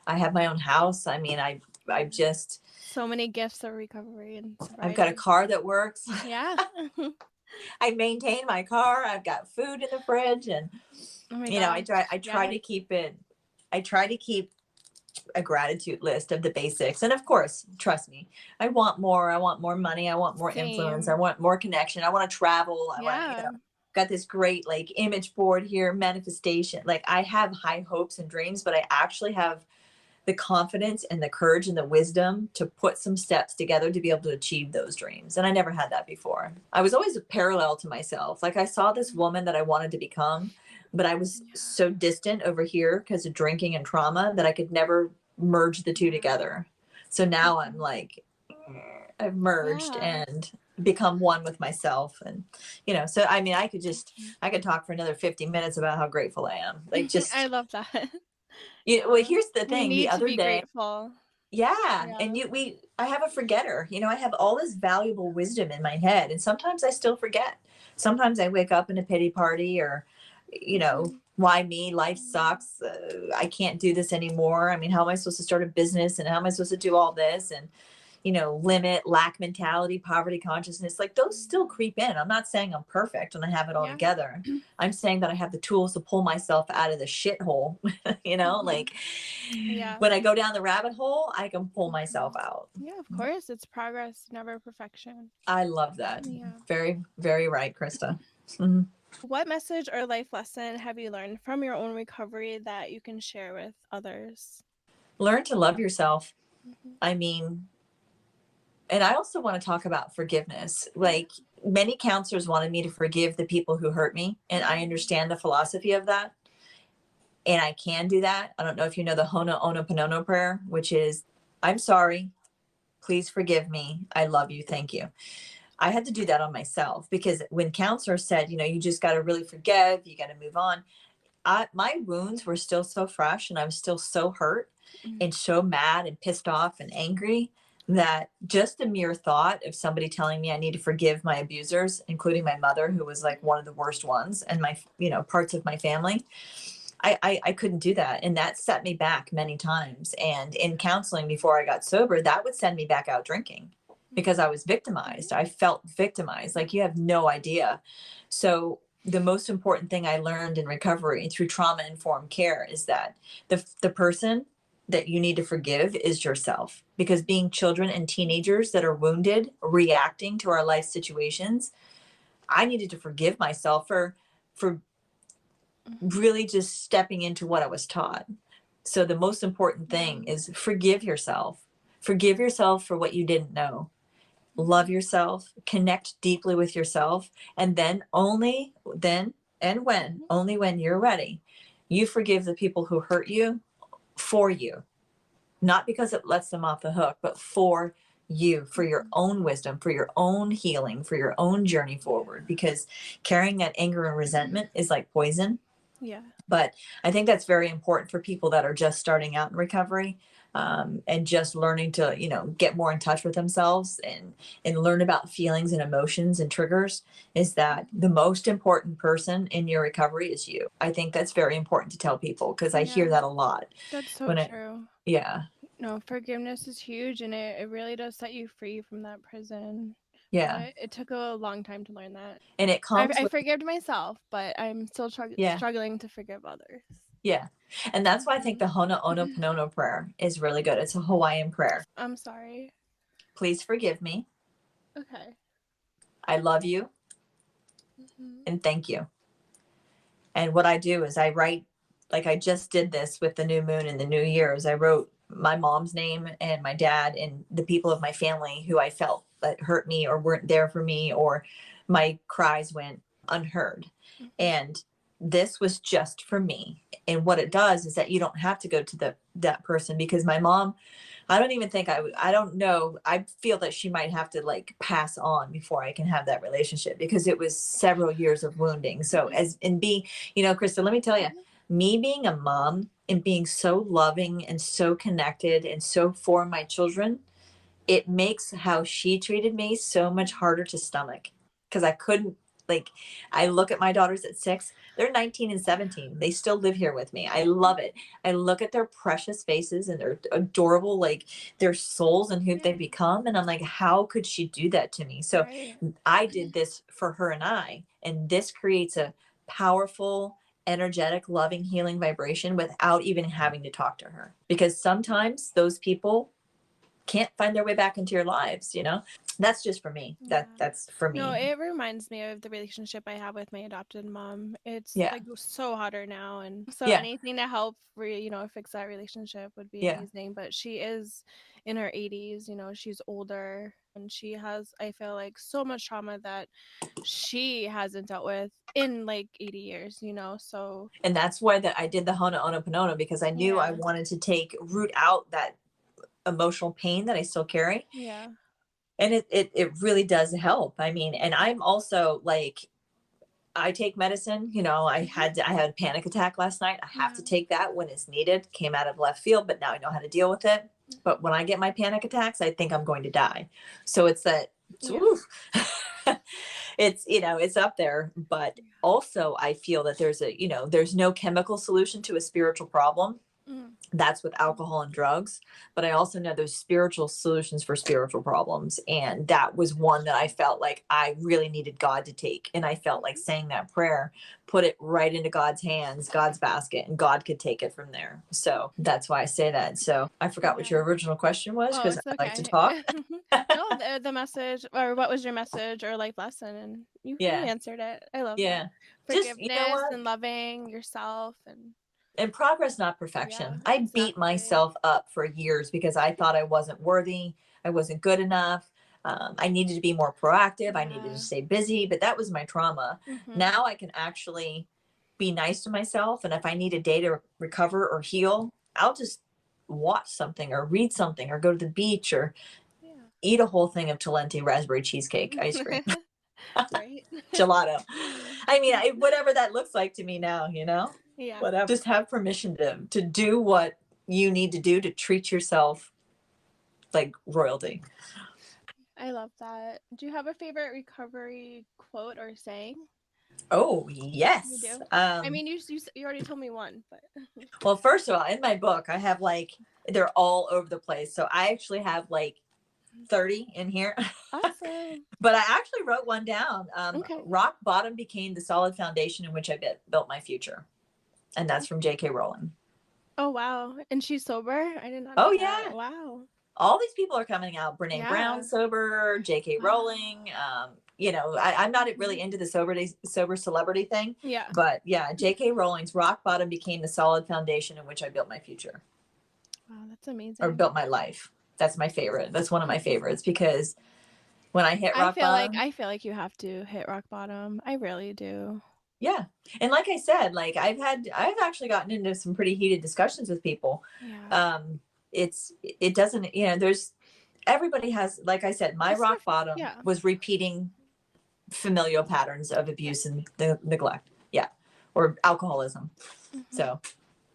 [SPEAKER 2] I have my own house. I mean, I
[SPEAKER 1] Yeah.
[SPEAKER 2] just
[SPEAKER 1] So many gifts of recovery and
[SPEAKER 2] I've got a
[SPEAKER 1] sobriety.
[SPEAKER 2] car that works.
[SPEAKER 1] Yeah.
[SPEAKER 2] I maintain my car. I've got food in the fridge, and
[SPEAKER 1] Oh my
[SPEAKER 2] I
[SPEAKER 1] gosh.
[SPEAKER 2] try
[SPEAKER 1] Yeah.
[SPEAKER 2] to keep it. I try to keep a gratitude list of the basics, and of course, trust me, I want more. I want more money. I want more influence. I
[SPEAKER 1] Same.
[SPEAKER 2] want more connection. I want to travel. I want
[SPEAKER 1] Yeah.
[SPEAKER 2] got this great like image board here, manifestation. Like I have high hopes and dreams, but I actually have the confidence and the courage and the wisdom to put some steps together to be able to achieve those dreams. And I never had that before. I was always a parallel to myself. Like I saw this
[SPEAKER 1] Mhm.
[SPEAKER 2] woman that I wanted to become, but I was
[SPEAKER 1] Yeah.
[SPEAKER 2] so distant over here because of drinking and trauma that I could never merge the two
[SPEAKER 1] Yeah.
[SPEAKER 2] together. So now I'm
[SPEAKER 1] Mhm.
[SPEAKER 2] like, I've merged
[SPEAKER 1] Yeah.
[SPEAKER 2] and become one with myself. And, so I mean,
[SPEAKER 1] Mhm.
[SPEAKER 2] I could talk for another 50 minutes about how grateful I am. Like
[SPEAKER 1] I
[SPEAKER 2] just,
[SPEAKER 1] love that.
[SPEAKER 2] well,
[SPEAKER 1] Yeah.
[SPEAKER 2] here's the
[SPEAKER 1] We
[SPEAKER 2] thing. The
[SPEAKER 1] need to
[SPEAKER 2] other
[SPEAKER 1] be
[SPEAKER 2] day,
[SPEAKER 1] grateful.
[SPEAKER 2] yeah, and
[SPEAKER 1] Yeah.
[SPEAKER 2] I have a forgetter. I have all this valuable wisdom in my head, and sometimes I still forget. Sometimes I wake up in a pity party, or,
[SPEAKER 1] Mhm.
[SPEAKER 2] why me? Life sucks. I can't do this anymore. I mean, how am I supposed to start a business, and how am I supposed to do all this? And limit, lack mentality, poverty consciousness, like those still creep in. I'm not saying I'm perfect and I have it all
[SPEAKER 1] Yeah.
[SPEAKER 2] together. I'm saying that I have the tools to pull myself out of the shithole, like
[SPEAKER 1] Yeah.
[SPEAKER 2] when I go down the rabbit hole, I can pull myself out.
[SPEAKER 1] Yeah, of course. It's progress, never perfection.
[SPEAKER 2] I love that.
[SPEAKER 1] Yeah.
[SPEAKER 2] Very, very right, Krista. Mhm.
[SPEAKER 1] What message or life lesson have you learned from your own recovery that you can share with others?
[SPEAKER 2] Learn to love yourself.
[SPEAKER 1] Mhm.
[SPEAKER 2] I mean, and I also want to talk about forgiveness.
[SPEAKER 1] Yeah.
[SPEAKER 2] Like many counselors wanted me to forgive the people who hurt me. And I understand the philosophy of that. And I can do that. I don't know if you know the Ho'oponopono prayer, which is, I'm sorry. Please forgive me. I love you. Thank you. I had to do that on myself because when counselors said, you just got to really forgive, you got to move on. My wounds were still so fresh and I was still so hurt
[SPEAKER 1] Mhm.
[SPEAKER 2] and so mad and pissed off and angry that just the mere thought of somebody telling me I need to forgive my abusers, including my mother, who was like one of the worst ones, and my, parts of my family, I couldn't do that. And that set me back many times. And in counseling before I got sober, that would send me back out drinking because I was victimized. I felt victimized. Like you have no idea. So the most important thing I learned in recovery through trauma informed care is that the person that you need to forgive is yourself, because being children and teenagers that are wounded, reacting to our life situations, I needed to forgive myself for really just stepping into what I was taught. So the most important thing is forgive yourself. Forgive yourself for what you didn't know. Love yourself, connect deeply with yourself, and then only when you're ready, you forgive the people who hurt you for you. Not because it lets them off the hook, but for you, for your own wisdom, for your own healing, for your own journey forward. Because carrying that anger and resentment is like poison.
[SPEAKER 1] Yeah.
[SPEAKER 2] But I think that's very important for people that are just starting out in recovery, and just learning to, get more in touch with themselves and learn about feelings and emotions and triggers, is that the most important person in your recovery is you. I think that's very important to tell people because I hear
[SPEAKER 1] Yeah.
[SPEAKER 2] that a lot.
[SPEAKER 1] That's so
[SPEAKER 2] When
[SPEAKER 1] true.
[SPEAKER 2] yeah,
[SPEAKER 1] No, forgiveness is huge and it really does set you free from that prison.
[SPEAKER 2] yeah.
[SPEAKER 1] But it took a long time to learn that.
[SPEAKER 2] And it comes
[SPEAKER 1] I
[SPEAKER 2] with,
[SPEAKER 1] forgave myself, but I'm still
[SPEAKER 2] yeah,
[SPEAKER 1] struggling to forgive others.
[SPEAKER 2] yeah. And that's why I think the Ho'oponopono prayer is really good. It's a Hawaiian prayer.
[SPEAKER 1] I'm sorry.
[SPEAKER 2] Please forgive me.
[SPEAKER 1] Okay.
[SPEAKER 2] I love you
[SPEAKER 1] Mhm.
[SPEAKER 2] and thank you. And what I do is I write, like I just did this with the new moon and the new year's. I wrote my mom's name and my dad and the people of my family who I felt that hurt me or weren't there for me, or my cries went unheard.
[SPEAKER 1] Mhm.
[SPEAKER 2] And this was just for me. And what it does is that you don't have to go to that person, because my mom, I don't even think I don't know. I feel that she might have to like pass on before I can have that relationship, because it was several years of wounding. So as and be, Krista, let me tell you, me being a mom and being so loving and so connected and so for my children, it makes how she treated me so much harder to stomach, because I couldn't, like, I look at my daughters at 6, they're 19 and 17. They still live here with me. I love it. I look at their precious faces and their adorable, like their souls and who
[SPEAKER 1] Yeah.
[SPEAKER 2] they've become. And I'm like, how could she do that to me? So
[SPEAKER 1] Right.
[SPEAKER 2] I did this for her and this creates a powerful, energetic, loving, healing vibration without even having to talk to her. Because sometimes those people can't find their way back into your lives. That's just for me.
[SPEAKER 1] Yeah.
[SPEAKER 2] That's for
[SPEAKER 1] No,
[SPEAKER 2] me.
[SPEAKER 1] it reminds me of the relationship I have with my adopted mom. It's
[SPEAKER 2] Yeah.
[SPEAKER 1] like so harder now, and so
[SPEAKER 2] Yeah.
[SPEAKER 1] anything to help fix that relationship would be
[SPEAKER 2] Yeah.
[SPEAKER 1] amazing. But she is in her 80s, she's older, and she has, I feel like, so much trauma that she hasn't dealt with in like 80 years. So
[SPEAKER 2] And that's why that I did the Ho'oponopono, because I knew I
[SPEAKER 1] yeah.
[SPEAKER 2] wanted to root out that emotional pain that I still carry.
[SPEAKER 1] Yeah.
[SPEAKER 2] And it really does help. I mean, and I'm also like, I take medicine, I had a panic attack last night. I have
[SPEAKER 1] Yeah.
[SPEAKER 2] to take that when it's needed. Came out of left field, but now I know how to deal with it. But when I get my panic attacks, I think I'm going to die. So it's that,
[SPEAKER 1] Yeah.
[SPEAKER 2] it's up there. But also I feel that there's no chemical solution to a spiritual problem.
[SPEAKER 1] Mm.
[SPEAKER 2] That's with alcohol and drugs. But I also know there's spiritual solutions for spiritual problems. And that was one that I felt like I really needed God to take. And I felt like saying that prayer, put it right into God's hands, God's basket, and God could take it from there. So that's why I say that. So I forgot what
[SPEAKER 1] Yeah.
[SPEAKER 2] your original question was,
[SPEAKER 1] Oh,
[SPEAKER 2] because
[SPEAKER 1] it's
[SPEAKER 2] I like to
[SPEAKER 1] okay.
[SPEAKER 2] talk.
[SPEAKER 1] No, the message, or what was your message or life lesson? And you
[SPEAKER 2] Yeah.
[SPEAKER 1] answered it. I love that.
[SPEAKER 2] Yeah. Just, you know
[SPEAKER 1] Forgiveness
[SPEAKER 2] what?
[SPEAKER 1] and loving yourself, and
[SPEAKER 2] And progress, not
[SPEAKER 1] yeah,
[SPEAKER 2] perfection. I beat
[SPEAKER 1] exactly.
[SPEAKER 2] myself up for years because I thought I wasn't worthy. I wasn't good enough. I needed to be more proactive. I needed to
[SPEAKER 1] Yeah.
[SPEAKER 2] stay busy, but that was my trauma.
[SPEAKER 1] Mhm.
[SPEAKER 2] Now I can actually be nice to myself. And if I need a day to recover or heal, I'll just watch something or read something or go to the beach or
[SPEAKER 1] Yeah.
[SPEAKER 2] eat a whole thing of Talenti raspberry cheesecake ice cream,
[SPEAKER 1] Right?
[SPEAKER 2] gelato. I mean, whatever that looks like to me now,
[SPEAKER 1] Yeah.
[SPEAKER 2] whatever. Just have permission to do what you need to do to treat yourself like royalty.
[SPEAKER 1] I love that. Do you have a favorite recovery quote or saying?
[SPEAKER 2] Oh,
[SPEAKER 1] You
[SPEAKER 2] yes.
[SPEAKER 1] do? I mean, you already told me one, but
[SPEAKER 2] Well, first of all, in my book, I have they're all over the place. So I actually have 30 in here.
[SPEAKER 1] awesome.
[SPEAKER 2] But I actually wrote one down.
[SPEAKER 1] Okay.
[SPEAKER 2] Rock bottom became the solid foundation in which I built my future. And that's from J.K. Rowling.
[SPEAKER 1] Oh wow. And she's sober? I did not
[SPEAKER 2] Oh,
[SPEAKER 1] know that.
[SPEAKER 2] yeah.
[SPEAKER 1] Wow.
[SPEAKER 2] All these people are coming out. Brene Brown
[SPEAKER 1] Yeah.
[SPEAKER 2] sober, J.K.
[SPEAKER 1] Wow.
[SPEAKER 2] Rowling. I'm not really into the sober celebrity thing,
[SPEAKER 1] Yeah.
[SPEAKER 2] but yeah, J.K. Rowling's rock bottom became the solid foundation in which I built my future
[SPEAKER 1] Wow, that's
[SPEAKER 2] or
[SPEAKER 1] amazing.
[SPEAKER 2] built my life. That's my favorite. That's one of my favorites because when I hit rock bottom,
[SPEAKER 1] I feel like you have to hit rock bottom. I really do.
[SPEAKER 2] yeah. And like I said, I've actually gotten into some pretty heated discussions with people.
[SPEAKER 1] Yeah.
[SPEAKER 2] Um, it doesn't, there's everybody has, like I said, my
[SPEAKER 1] It's
[SPEAKER 2] rock
[SPEAKER 1] diff-
[SPEAKER 2] bottom
[SPEAKER 1] yeah.
[SPEAKER 2] was repeating familial patterns of abuse and neglect. Yeah. Or alcoholism.
[SPEAKER 1] Mhm.
[SPEAKER 2] So,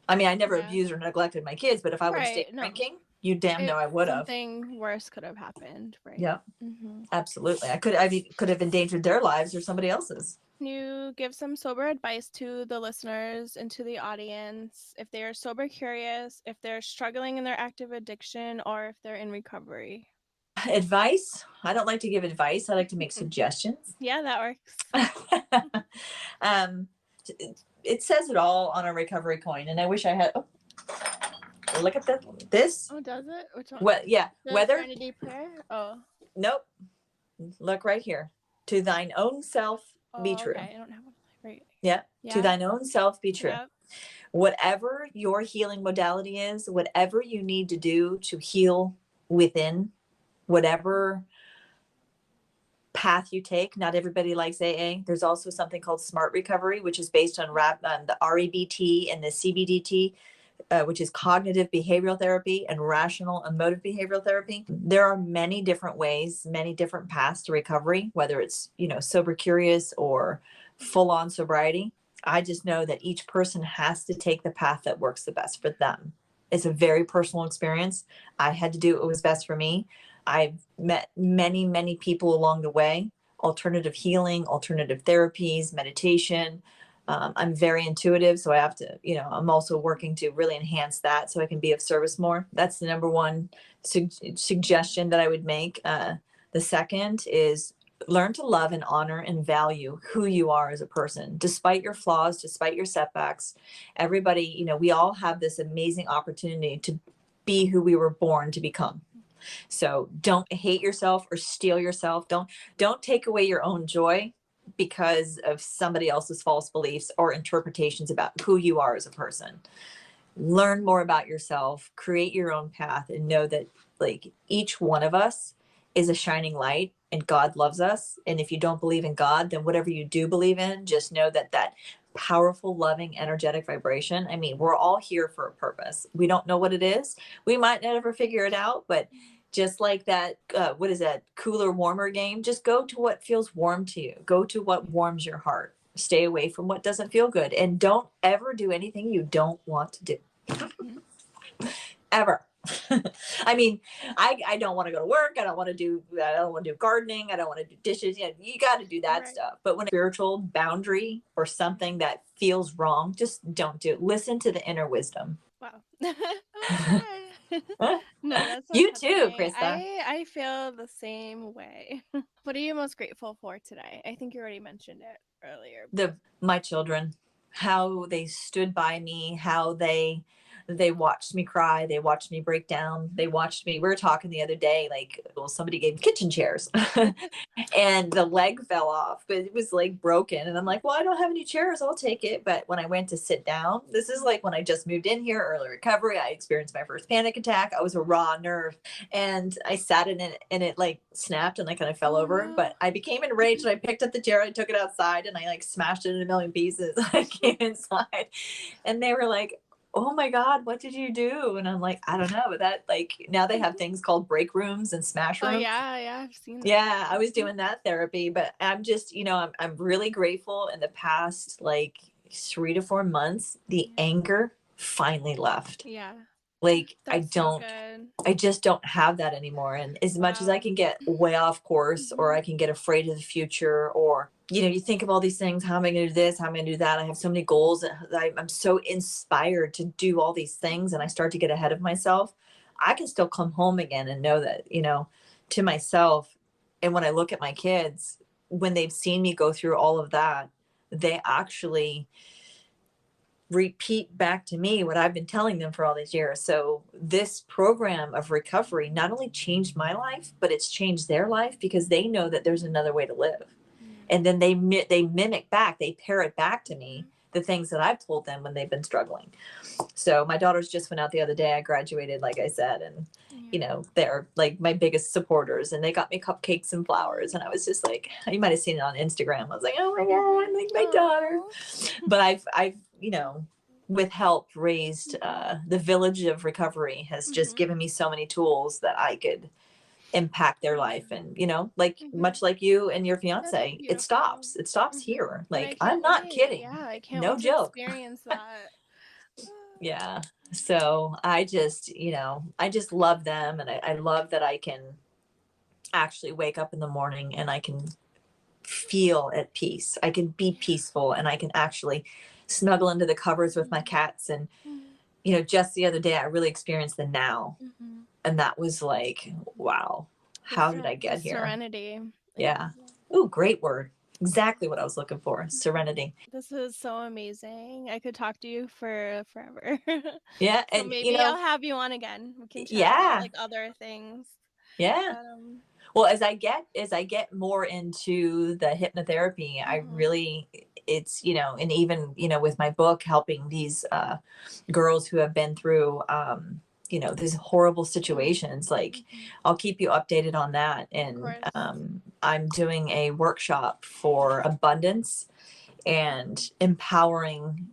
[SPEAKER 2] I mean, I never
[SPEAKER 1] Yeah.
[SPEAKER 2] abused or neglected my kids, but if I would have stayed
[SPEAKER 1] Right. No.
[SPEAKER 2] drinking, you damn know I would have.
[SPEAKER 1] Something worse could have happened, right?
[SPEAKER 2] Yeah,
[SPEAKER 1] Mhm.
[SPEAKER 2] absolutely. I could have endangered their lives or somebody else's.
[SPEAKER 1] Can you give some sober advice to the listeners and to the audience if they are sober curious, if they're struggling in their active addiction, or if they're in recovery?
[SPEAKER 2] Advice? I don't like to give advice. I like to make suggestions.
[SPEAKER 1] Yeah, that works.
[SPEAKER 2] um, it says it all on a recovery coin, and I wish I had. Oh, look at this.
[SPEAKER 1] Oh, does it? Which one?
[SPEAKER 2] What? Yeah.
[SPEAKER 1] The
[SPEAKER 2] Whether.
[SPEAKER 1] Serenity Prayer? Oh.
[SPEAKER 2] Nope. Look right here. To thine own self be
[SPEAKER 1] Oh,
[SPEAKER 2] true.
[SPEAKER 1] okay. I don't have one. Right.
[SPEAKER 2] Yeah. To
[SPEAKER 1] Yeah.
[SPEAKER 2] thine own self be true.
[SPEAKER 1] Yep.
[SPEAKER 2] Whatever your healing modality is, whatever you need to do to heal within, whatever path you take. Not everybody likes AA. There's also something called smart recovery, which is based on the REBT and the CBDT, which is cognitive behavioral therapy and rational emotive behavioral therapy. There are many different ways, many different paths to recovery, whether it's, sober curious or full on sobriety. I just know that each person has to take the path that works the best for them. It's a very personal experience. I had to do what was best for me. I've met many, many people along the way, alternative healing, alternative therapies, meditation. I'm very intuitive, so I have to, I'm also working to really enhance that so I can be of service more. That's the number one suggestion that I would make. The second is learn to love and honor and value who you are as a person, despite your flaws, despite your setbacks. Everybody, we all have this amazing opportunity to be who we were born to become. So don't hate yourself or steal yourself. Don't take away your own joy because of somebody else's false beliefs or interpretations about who you are as a person. Learn more about yourself, create your own path, and know that each one of us is a shining light and God loves us. And if you don't believe in God, then whatever you do believe in, just know that powerful, loving, energetic vibration. I mean, we're all here for a purpose. We don't know what it is. We might never figure it out, but just like that, what is that, cooler, warmer game? Just go to what feels warm to you. Go to what warms your heart. Stay away from what doesn't feel good. And don't ever do anything you don't want to do. Ever. I mean, I don't want to go to work. I don't want to do gardening. I don't want to do dishes. You got to do that
[SPEAKER 1] Right.
[SPEAKER 2] stuff. But when a spiritual boundary or something that feels wrong, just don't do it. Listen to the inner wisdom.
[SPEAKER 1] Wow. Oh my god. No, that's so
[SPEAKER 2] You too,
[SPEAKER 1] touching.
[SPEAKER 2] Krista.
[SPEAKER 1] I feel the same way. What are you most grateful for today? I think you already mentioned it earlier.
[SPEAKER 2] My children, how they stood by me, how they watched me cry, they watched me break down, they watched me. We were talking the other day, like, well, somebody gave me kitchen chairs and the leg fell off, but it was like broken. And I'm like, well, I don't have any chairs, I'll take it. But when I went to sit down, this is like when I just moved in here, early recovery, I experienced my first panic attack. I was a raw nerve, and I sat in it and it like snapped and I kind of fell
[SPEAKER 1] Oh
[SPEAKER 2] over.
[SPEAKER 1] no.
[SPEAKER 2] But I became enraged and I picked up the chair, I took it outside and I like smashed it in a million pieces. I came inside and they were like, oh my God, what did you do? And I'm like, I don't know. But that, like, now they have things called break rooms and smash
[SPEAKER 1] Oh
[SPEAKER 2] rooms.
[SPEAKER 1] yeah, yeah, I've seen that.
[SPEAKER 2] Yeah, I was doing that therapy, but I'm just, I'm really grateful. In the past like 3 to 4 months, the
[SPEAKER 1] Yeah.
[SPEAKER 2] anger finally left.
[SPEAKER 1] Yeah.
[SPEAKER 2] Like
[SPEAKER 1] That's so good.
[SPEAKER 2] I just don't have that anymore. And as much as I
[SPEAKER 1] Wow.
[SPEAKER 2] can get way off course, or
[SPEAKER 1] Mhm.
[SPEAKER 2] I can get afraid of the future, or, you think of all these things, how am I going to do this? How am I going to do that? I have so many goals that I'm so inspired to do all these things, and I start to get ahead of myself. I can still come home again and know that, to myself. And when I look at my kids, when they've seen me go through all of that, they actually repeat back to me what I've been telling them for all these years. So this program of recovery not only changed my life, but it's changed their life, because they know that there's another way to live. And then they mimic back, they parrot back to me the things that I've told them when they've been struggling. So my daughters just went out the other day. I graduated, like I said, and
[SPEAKER 1] Yeah.
[SPEAKER 2] they're like my biggest supporters, and they got me cupcakes and flowers. And I was just like, you might have seen it on Instagram. I was like, oh my God, I'm like my daughter.
[SPEAKER 1] Oh.
[SPEAKER 2] But I've, with help, raised the village of recovery has just
[SPEAKER 1] Mhm.
[SPEAKER 2] given me so many tools that I could impact their life. And, like
[SPEAKER 1] Mhm.
[SPEAKER 2] much like you and your
[SPEAKER 1] That's
[SPEAKER 2] fiance, it
[SPEAKER 1] beautiful.
[SPEAKER 2] stops
[SPEAKER 1] Mhm.
[SPEAKER 2] here.
[SPEAKER 1] And I
[SPEAKER 2] Like, I'm
[SPEAKER 1] can't
[SPEAKER 2] not
[SPEAKER 1] wait.
[SPEAKER 2] kidding.
[SPEAKER 1] Yeah, I can't
[SPEAKER 2] No
[SPEAKER 1] wait to
[SPEAKER 2] joke.
[SPEAKER 1] experience that.
[SPEAKER 2] Yeah. So I just love them, and I love that I can actually wake up in the morning and I can feel at peace. I can be peaceful, and I can actually snuggle into the covers with my cats. And,
[SPEAKER 1] Mhm.
[SPEAKER 2] just the other day, I really experienced the now.
[SPEAKER 1] Mhm.
[SPEAKER 2] And that was like, wow, how did I
[SPEAKER 1] The
[SPEAKER 2] get here?
[SPEAKER 1] serenity.
[SPEAKER 2] Yeah. Ooh, great word. Exactly what I was looking for. Serenity.
[SPEAKER 1] This is so amazing. I could talk to you for forever.
[SPEAKER 2] Yeah.
[SPEAKER 1] So
[SPEAKER 2] And,
[SPEAKER 1] maybe I'll have you on again. We can chat about
[SPEAKER 2] yeah.
[SPEAKER 1] like other things.
[SPEAKER 2] Yeah.
[SPEAKER 1] Um,
[SPEAKER 2] Well, as I get more into the hypnotherapy, I
[SPEAKER 1] mhm,
[SPEAKER 2] really, it's, and even, with my book, helping these girls who have been through these horrible
[SPEAKER 1] mhm,
[SPEAKER 2] situations. Like,
[SPEAKER 1] mhm.
[SPEAKER 2] I'll keep you updated on that.
[SPEAKER 1] Of
[SPEAKER 2] And
[SPEAKER 1] course.
[SPEAKER 2] I'm doing a workshop for abundance and empowering,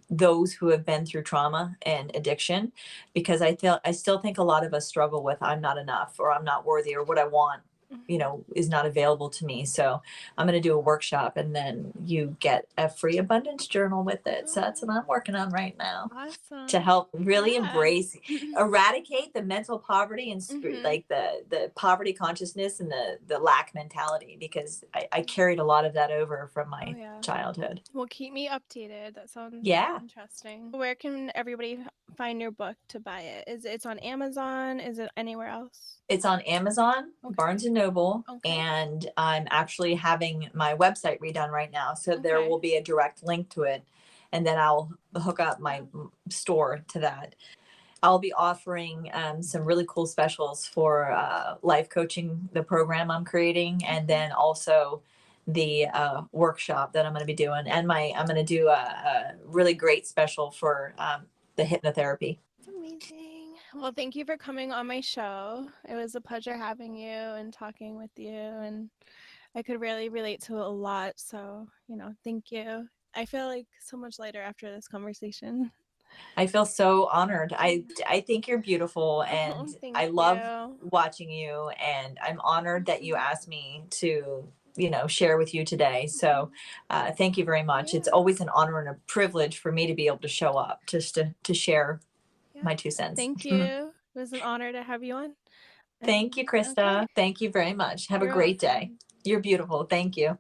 [SPEAKER 2] those who have been through trauma and addiction, because I still think a lot of us struggle with, I'm not enough, or I'm not worthy, or what I want,
[SPEAKER 1] Mhm.
[SPEAKER 2] is not available to me. So I'm going to do a workshop, and then you get a free abundance journal with it. So that's what
[SPEAKER 1] Oh,
[SPEAKER 2] I'm working on right now, to
[SPEAKER 1] awesome.
[SPEAKER 2] help really
[SPEAKER 1] Yeah.
[SPEAKER 2] embrace, eradicate the mental poverty and
[SPEAKER 1] Mhm.
[SPEAKER 2] like the poverty consciousness and the lack mentality, because I carried a lot of that over from
[SPEAKER 1] Oh
[SPEAKER 2] my
[SPEAKER 1] yeah.
[SPEAKER 2] childhood.
[SPEAKER 1] Well, keep me updated. That sounds
[SPEAKER 2] Yeah,
[SPEAKER 1] interesting. Where can everybody find your book to buy it? It's on Amazon? Is it anywhere else?
[SPEAKER 2] it's on Amazon,
[SPEAKER 1] Okay.
[SPEAKER 2] Barnes and Noble,
[SPEAKER 1] Okay.
[SPEAKER 2] and I'm actually having my website redone right now. So there
[SPEAKER 1] Okay.
[SPEAKER 2] will be a direct link to it, and then I'll hook up my
[SPEAKER 1] Yeah.
[SPEAKER 2] store to that. I'll be offering some really cool specials for life coaching, the program I'm creating, and
[SPEAKER 1] Mhm.
[SPEAKER 2] then also the workshop that I'm going to be doing. And I'm going to do a really great special for the hypnotherapy.
[SPEAKER 1] Amazing. Well, thank you for coming on my show. It was a pleasure having you and talking with you, and I could really relate to a lot. So, thank you. I feel like so much lighter after this conversation.
[SPEAKER 2] I feel so honored. I think you're beautiful, and
[SPEAKER 1] Oh, thank
[SPEAKER 2] I love
[SPEAKER 1] you.
[SPEAKER 2] watching you, and I'm honored that you asked me to, share with you today. So thank you very much. It's
[SPEAKER 1] Yeah.
[SPEAKER 2] always an honor and a privilege for me to be able to show up, just to share
[SPEAKER 1] Yeah.
[SPEAKER 2] my 2 cents.
[SPEAKER 1] Thank you. It was an honor to have you on.
[SPEAKER 2] Thank you,
[SPEAKER 1] Okay.
[SPEAKER 2] Krista. Thank you very much. Have a
[SPEAKER 1] You're
[SPEAKER 2] great day.
[SPEAKER 1] welcome.
[SPEAKER 2] You're beautiful. Thank you.